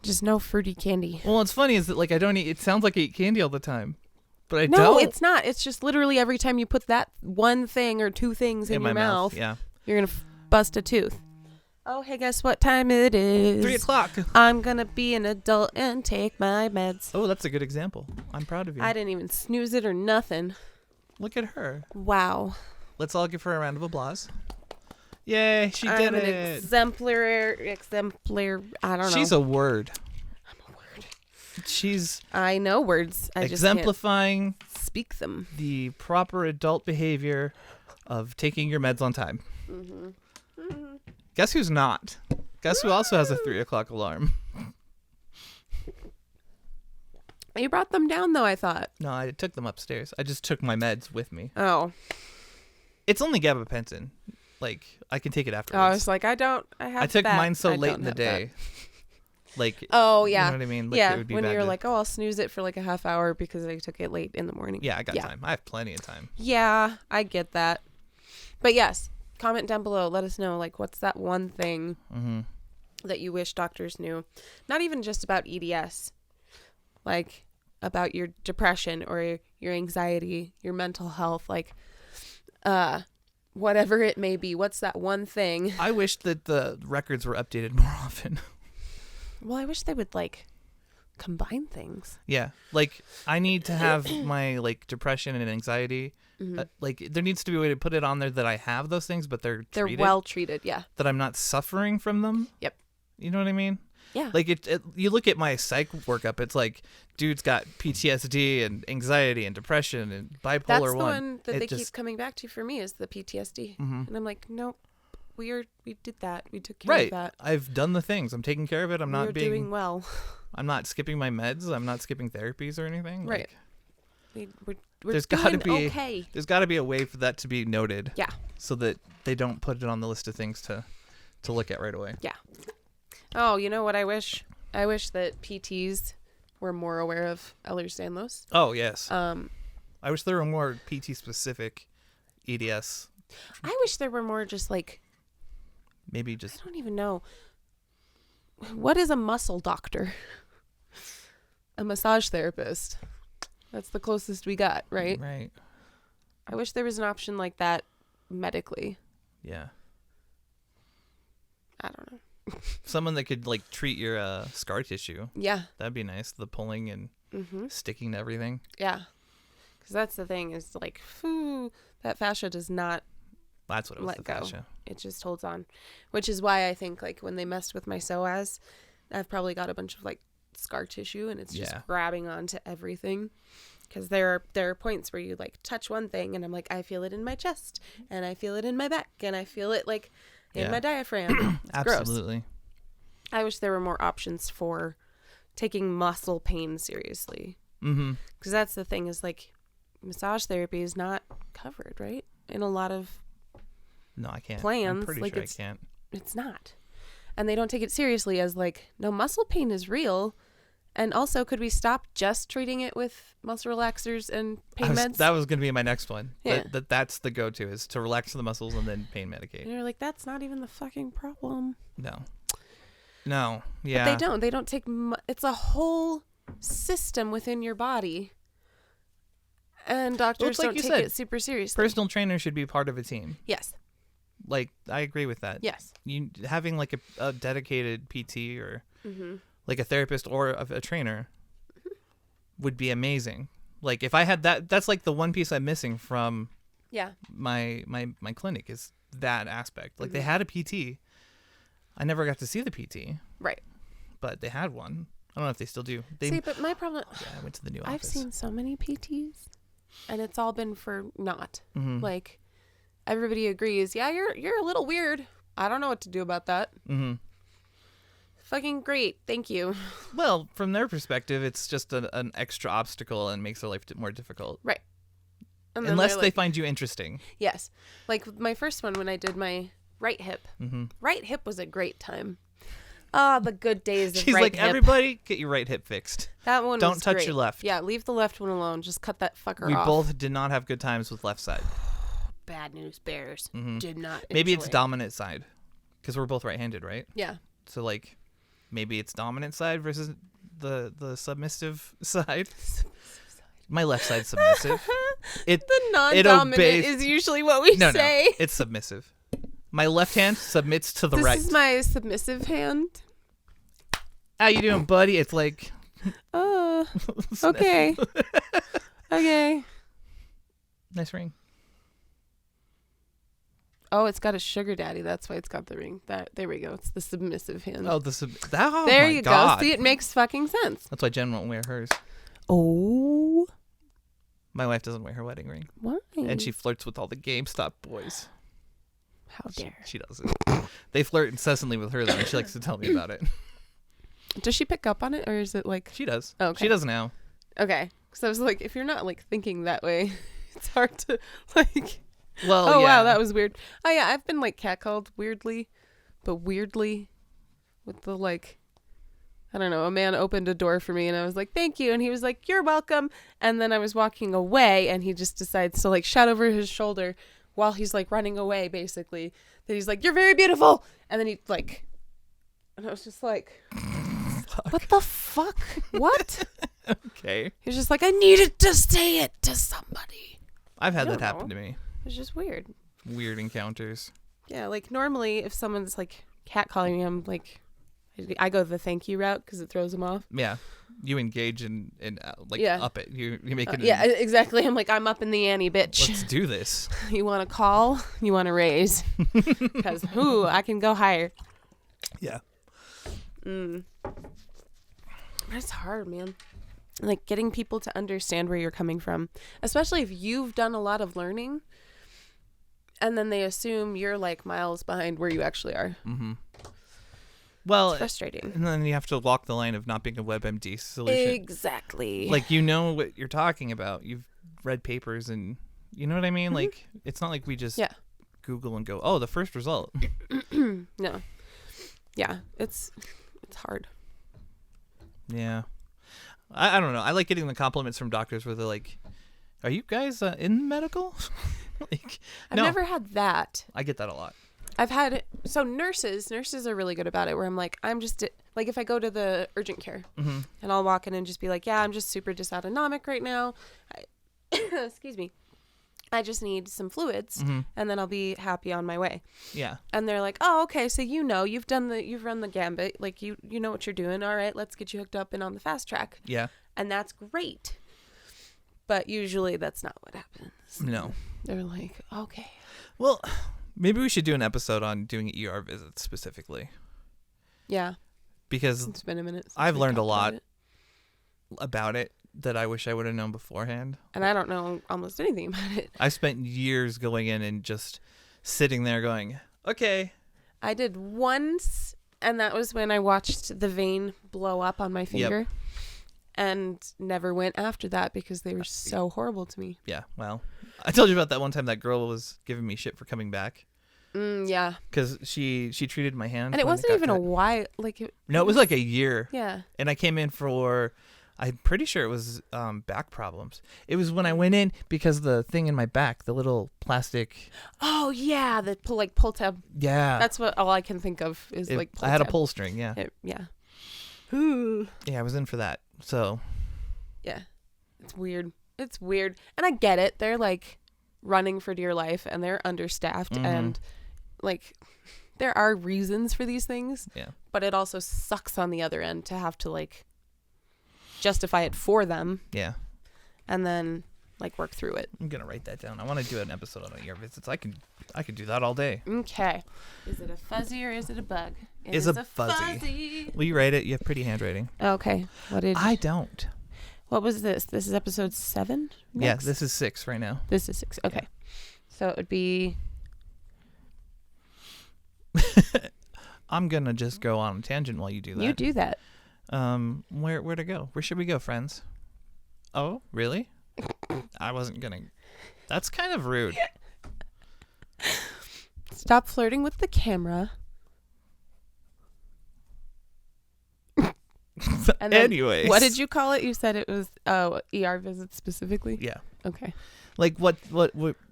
Just no fruity candy. Well, what's funny is that like I don't eat. It sounds like I eat candy all the time, but I No, don't. it's not. It's just literally every time you put that one thing or two things in my your mouth, Yeah. you're going to bust a tooth. Oh, hey, guess what time it is? 3 o'clock. I'm going to be an adult and take my meds. Oh, that's a good example. I'm proud of you. I didn't even snooze it or nothing. Look at her. Wow. Let's all give her a round of applause. Yay, she did I'm an it. exemplar, I don't know. She's a word. I'm a word. She's I know words. I just exemplifying can't speak them. the proper adult behavior of taking your meds on time. Mm-hmm. Mm-hmm. Guess who's not? Guess who also has a 3 o'clock alarm? You brought them down, though, I thought. No, I took them upstairs. I just took my meds with me. Oh. It's only gabapentin. Like, I can take it I afterwards. was like, I took that. Mine so I late don't in the have day. Like, Oh, yeah. you know what I mean? Like, yeah, it would be when bad you're to- like, oh, I'll snooze it for like a half hour because I took it late in the morning. yeah, I got time. I have plenty of time. Yeah, I get that. But yes, comment down below. Let us know, like, what's that one thing Mm-hmm. that you wish doctors knew? Not even just about EDS. Like, about your depression or your anxiety, your mental health, like, whatever it may be. What's that one thing? I wish that the records were updated more often. Well, I wish they would, like, combine things. Yeah, like I need to have my like depression and anxiety. Mm-hmm. Like there needs to be a way to put it on there that I have those things, but they're treated, well treated, yeah. that I'm not suffering from them. Yep. You know what I mean? Yeah. Like you look at my psych workup, it's like dude's got PTSD and anxiety and depression and bipolar. That's the 1. one that It they just- keep coming back to for me is the PTSD. Mhm. And I'm like, nope, we did that. We took care Right. of that. I've done the things. I'm taking care of it. I'm not We're being. doing well. I'm not skipping my meds. I'm not skipping therapies or anything. Right. Like, We're There's doing gotta be- okay. there's got to be a way for that to be noted. Yeah. So that they don't put it on the list of things to look at right away. Oh, you know what I wish? I wish that PTs were more aware of Ehlers-Danlos. Oh yes. I I wish there were more PT specific EDS. wish there were more just like, Maybe I just don't even know. What is a muscle doctor? A massage therapist. That's the closest we got, right? right. I wish there was an option like that medically. Yeah. I don't know. Someone that could like treat your scar tissue. Yeah. That'd be nice. The pulling and Mm-hmm. sticking to everything. Yeah. Because that's the thing is like, that fascia does not, That's what it was. Let the go. fascia. it just holds on. Which is why I think like when they messed with my psoas, I've probably got a bunch of like scar tissue and it's just Yeah. grabbing onto everything. Because there are points where you like touch one thing and I'm like, I feel it in my chest and I feel it in my back and I feel it like in Yeah. my diaphragm. It's gross. Absolutely. I wish there were more options for taking muscle pain seriously. Mm-hmm. Because that's the thing is like massage therapy is not covered, right? In a lot of, No, I can't. I'm Plans, pretty like sure I it's- can't. it's not. And they don't take it seriously as like, no, muscle pain is real. And also, could we stop just treating it with muscle relaxers and pain meds? That was going to be my next one. Yeah. That's the go-to is to relax the muscles and then pain medicate. And you're like, that's not even the fucking problem. No. Yeah. But they don't. They don't take. It's a whole system within your body. And doctors like don't you take said, it super seriously. Personal trainers should be part of a team. Yes. Like, I agree with that. Yes. You having like a dedicated PT or Mm-hmm. like a therapist or a trainer would be amazing. Like, if I had that, that's like the one piece I'm missing from my clinic is that aspect. Like, they had a PT. I never got to see the PT. Right. But they had one. I don't know if they still do. See, but my problem... Yeah, I went to the new office. I've seen so many PTs, and it's all been for naught. Mm-hmm. Like, everybody agrees, yeah, you're a little weird. I don't know what to do about that. Mm-hmm. Fucking great. Thank you. Well, from their perspective, it's just an extra obstacle and makes their life more difficult. Right. And then Unless they're they like, find you interesting. yes. Like, my first one when I did my right hip. Mm-hmm. Right hip was a great time. Ah, the good days of She's right like, hip. everybody, get your right hip fixed. That one Don't was touch great. your left. Yeah, leave the left one alone. Just cut that fucker We off. both did not have good times with left side. Bad news bears. Mm-hmm. Did not Maybe it's enjoy. dominant side. Because we're both right-handed, right? Yeah. So, like, maybe it's dominant side versus the submissive side. My left side's submissive. The non-dominant obeys- is usually what we say. No, it's submissive. My left hand submits to the This right. is my submissive hand. How you doing, buddy? It's like... Okay. Okay. Nice ring. Oh, it's got a sugar daddy. That's why it's got the ring. There we go. It's the submissive hand. Oh, oh there my you God. go. See, it makes fucking sense. That's why Jen won't wear hers. Oh. My wife doesn't wear her wedding ring. Why? And she flirts with all the GameStop boys. How dare. She doesn't. They flirt incessantly with her, though, and she likes to tell me about it. Does she pick up on it, or is it like... She does. Oh, okay. She does now. Okay. Because I was like, if you're not, like, thinking that way, it's hard to, like... Well, oh, yeah. wow, that was weird. Oh, yeah, I've been, like, catcalled weirdly, but weirdly with the, like... I don't know, a man opened a door for me and I was like, thank you. And he was like, you're welcome. And then I was walking away and he just decides to like shout over his shoulder while he's like running away, basically, that he's like, you're very beautiful. And then he like, and I was just like, what the fuck? What? Okay. He was just like, I needed to say it to somebody. I've had I that don't happen know. to me. It's just weird. Weird encounters. Yeah, like normally if someone's like catcalling me, I'm like, I go the thank you route because it throws them off. Yeah. You engage and like Yeah. up it. You make it. Yeah, exactly. I'm like, I'm up in the ante, bitch. Let's do this. You want to call? You want to raise? Because I can go higher. Yeah. It's hard, man. Like getting people to understand where you're coming from, especially if you've done a lot of learning, and then they assume you're like miles behind where you actually are. Mm-hmm. Well, It's frustrating. And then you have to walk the line of not being a WebMD solution. Exactly. Like, you know what you're talking about. You've read papers and you know what I mean? Mm-hmm. Like, it's not like we just Yeah. Google and go, oh, the first result. No. Yeah, it's hard. Yeah. I don't know. I like getting the compliments from doctors where they're like, are you guys in medical? Like, I've no. never had that. I get that a lot. I've had nurses are really good about it, where I'm like, I'm just like, if I go to the urgent care Mm-hmm. and I'll walk in and just be like, yeah, I'm just super dysautonomic right now. Excuse me. I just need some fluids, Mm-hmm. and then I'll be happy on my way. Yeah. And they're like, oh, okay, so you've run the gambit, like you know what you're doing. All right, let's get you hooked up and on the fast track. Yeah. And that's great. But usually that's not what happens. No. They're like, okay. Well, maybe we should do an episode on doing ER visits specifically. Yeah. Because It's been a minute since I've we learned a talked lot about it. about it that I wish I would have known beforehand. And I don't know almost anything about it. I spent years going in and just sitting there going, okay. I did once, and that was when I watched the vein blow up on my finger. Yep. And never went after that because they were so horrible to me. Yeah, well, I told you about that one time that girl was giving me shit for coming back. Yeah. Because she treated my hand. And it when wasn't got even a cut. while. No, it was like a year. Yeah. And I came in for, I'm pretty sure it was back problems. It was when I went in because the thing in my back, the little plastic. Oh, yeah. The pull tab. Yeah. That's what all I can think of is like pull I had tab. a pull string, yeah. Yeah. Yeah, I was in for that. So. Yeah. It's weird. It's weird. And I get it. They're like running for dear life and they're understaffed and like there are reasons for these things. Yeah. But it also sucks on the other end to have to like justify it for them. Yeah. And then like work through it. I'm gonna write that down. I want to do an episode on ear visits. I could do that all day. Okay. Is it a fuzzy or is it a bug? It is a fuzzy. Will you write it? You have pretty handwriting. Okay. I don't. What was this? This is episode 7? Yeah, this is 6 right now. This is 6. Okay. Yeah. So it would be... I'm going to just go on a tangent while you do that. You do that. Where to go? Where should we go, friends? Oh, really? I wasn't going to... That's kind of rude. Stop flirting with the camera. And anyways, what did you call it? You said it was ER visits specifically. Yeah. Okay. Like what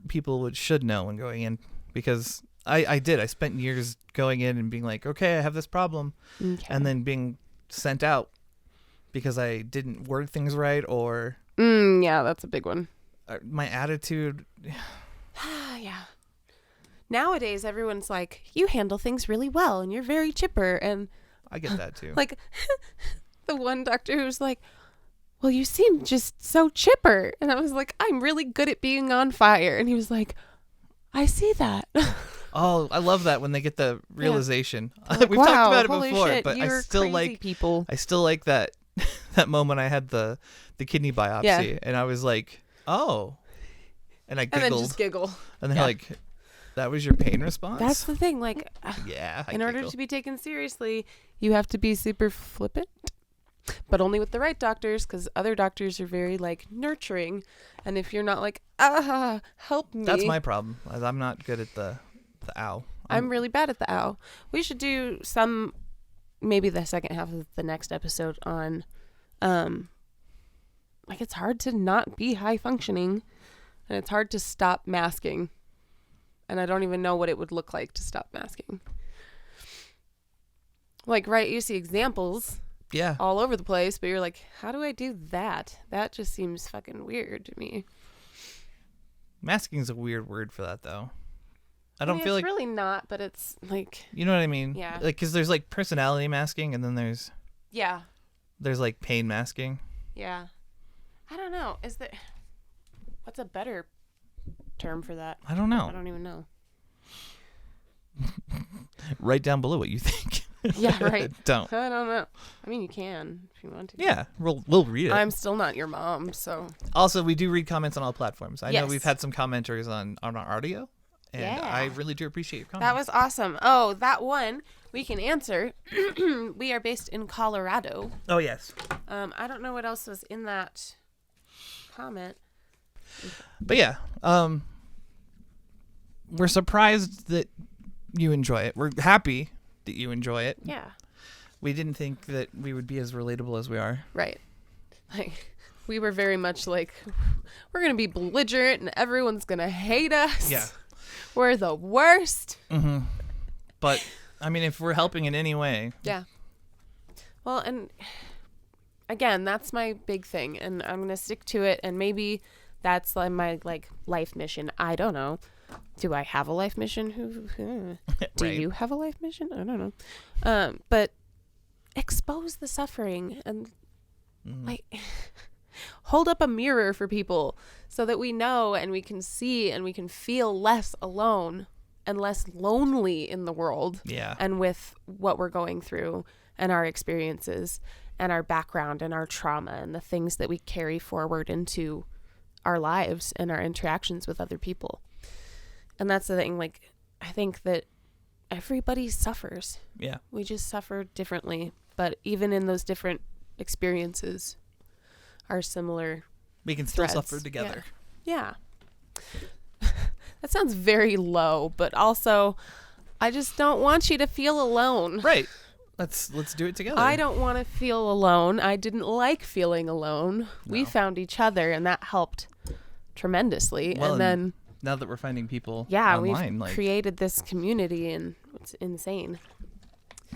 people should know when going in, because I did. I spent years going in and being like, okay, I have this problem, and then being sent out because I didn't word things right or. Yeah, that's a big one. My attitude. Yeah. Nowadays, everyone's like, you handle things really well, and you're very chipper, and. I get that too. Like the one doctor who was like, well, you seem just so chipper. And I was like, I'm really good at being on fire. And he was like, I see that. Oh, I love that when they get the realization. Yeah. Like, We've talked about it before, shit, but I still like people. I still like that that moment I had the kidney biopsy and I was like, oh. And I giggled. And then just giggle. And they're like, that was your pain response? That's the thing. Like, yeah. In order to be taken seriously, you have to be super flippant, but only with the right doctors, because other doctors are very like nurturing. And if you're not like, help me. That's my problem. I'm not good at the ow. I'm really bad at the ow. We should do maybe the second half of the next episode on, like it's hard to not be high functioning and it's hard to stop masking. And I don't even know what it would look like to stop masking. Like, right, you see examples all over the place, but you're like, how do I do that? That just seems fucking weird to me. Masking's a weird word for that, though. I don't feel it's like... really not, but it's like... You know what I mean? Yeah. Like, because there's, like, personality masking, and then there's... Yeah. There's, like, pain masking. Yeah. I don't know. What's a better term for that? I don't know. I don't even know. Write down below what you think. Yeah, right. Don't. I don't know. I mean, you can if you want to. Yeah, we'll read it. I'm still not your mom, so. Also, we do read comments on all platforms. I know we've had some commenters on our audio, and I really do appreciate your comments. That was awesome. Oh, that one we can answer. We are based in Colorado. Oh, yes. I don't know what else was in that comment. But yeah, we're surprised that you enjoy it. We're happy that you enjoy it. Yeah. We didn't think that we would be as relatable as we are. Right. Like, we were very much like, we're going to be belligerent and everyone's going to hate us. Yeah. We're the worst. Mm-hmm. But, I mean, if we're helping in any way. Yeah. Well, and again, that's my big thing. And I'm going to stick to it. And maybe that's like my life mission. I don't know. Do I have a life mission? Do you have a life mission? I don't know. But expose the suffering and like hold up a mirror for people so that we know and we can see and we can feel less alone and less lonely in the world. Yeah. And with what we're going through and our experiences and our background and our trauma and the things that we carry forward into our lives and our interactions with other people. And that's the thing, like, I think that everybody suffers. Yeah. We just suffer differently. But even in those different experiences are similar. We can still suffer together. Yeah. That sounds very low, but also I just don't want you to feel alone. Right. Let's do it together. I don't want to feel alone. I didn't like feeling alone. No. We found each other and that helped tremendously. Well, and then now that we're finding people online, we've created this community and it's insane.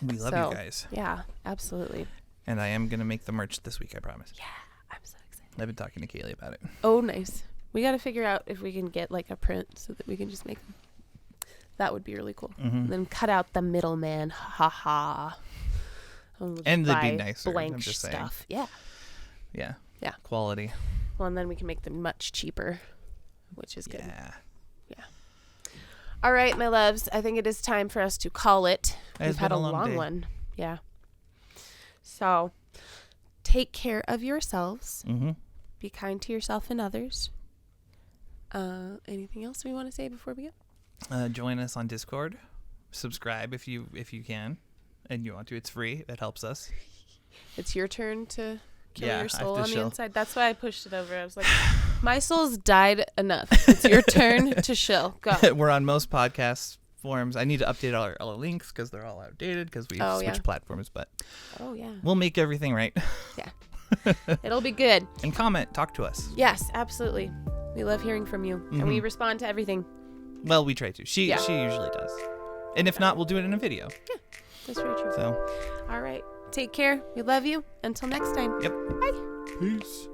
We love you guys. Yeah, absolutely. And I am going to make the merch this week, I promise. Yeah, I'm so excited. I've been talking to Kaylee about it. Oh, nice. We got to figure out if we can get like a print so that we can just make them. That would be really cool. Mm-hmm. And then cut out the middleman. Ha ha. And they'd be nicer. Blank I'm just stuff. saying. Yeah. Yeah. Quality. Well, and then we can make them much cheaper, which is good. Yeah. All right, my loves. I think it is time for us to call it. We've had a long day. one. Yeah. So, take care of yourselves. Mm-hmm. Be kind to yourself and others. Anything else we want to say before we go? Join us on Discord. Subscribe if you can, and you want to. It's free. It helps us. It's your turn to kill Yeah, your I have soul to on the shill. inside. That's why I pushed it over. I was like, my soul's died enough. It's your turn to shill. Go. We're on most podcast forums. I need to update all our links because they're all outdated because we've switched platforms. But we'll make everything right. Yeah. It'll be good. And comment. Talk to us. Yes, absolutely. We love hearing from you. And we respond to everything. Well, we try to. She usually does. And if not, we'll do it in a video. Yeah, that's very true. So, all right. Take care. We love you. Until next time. Yep. Bye. Peace.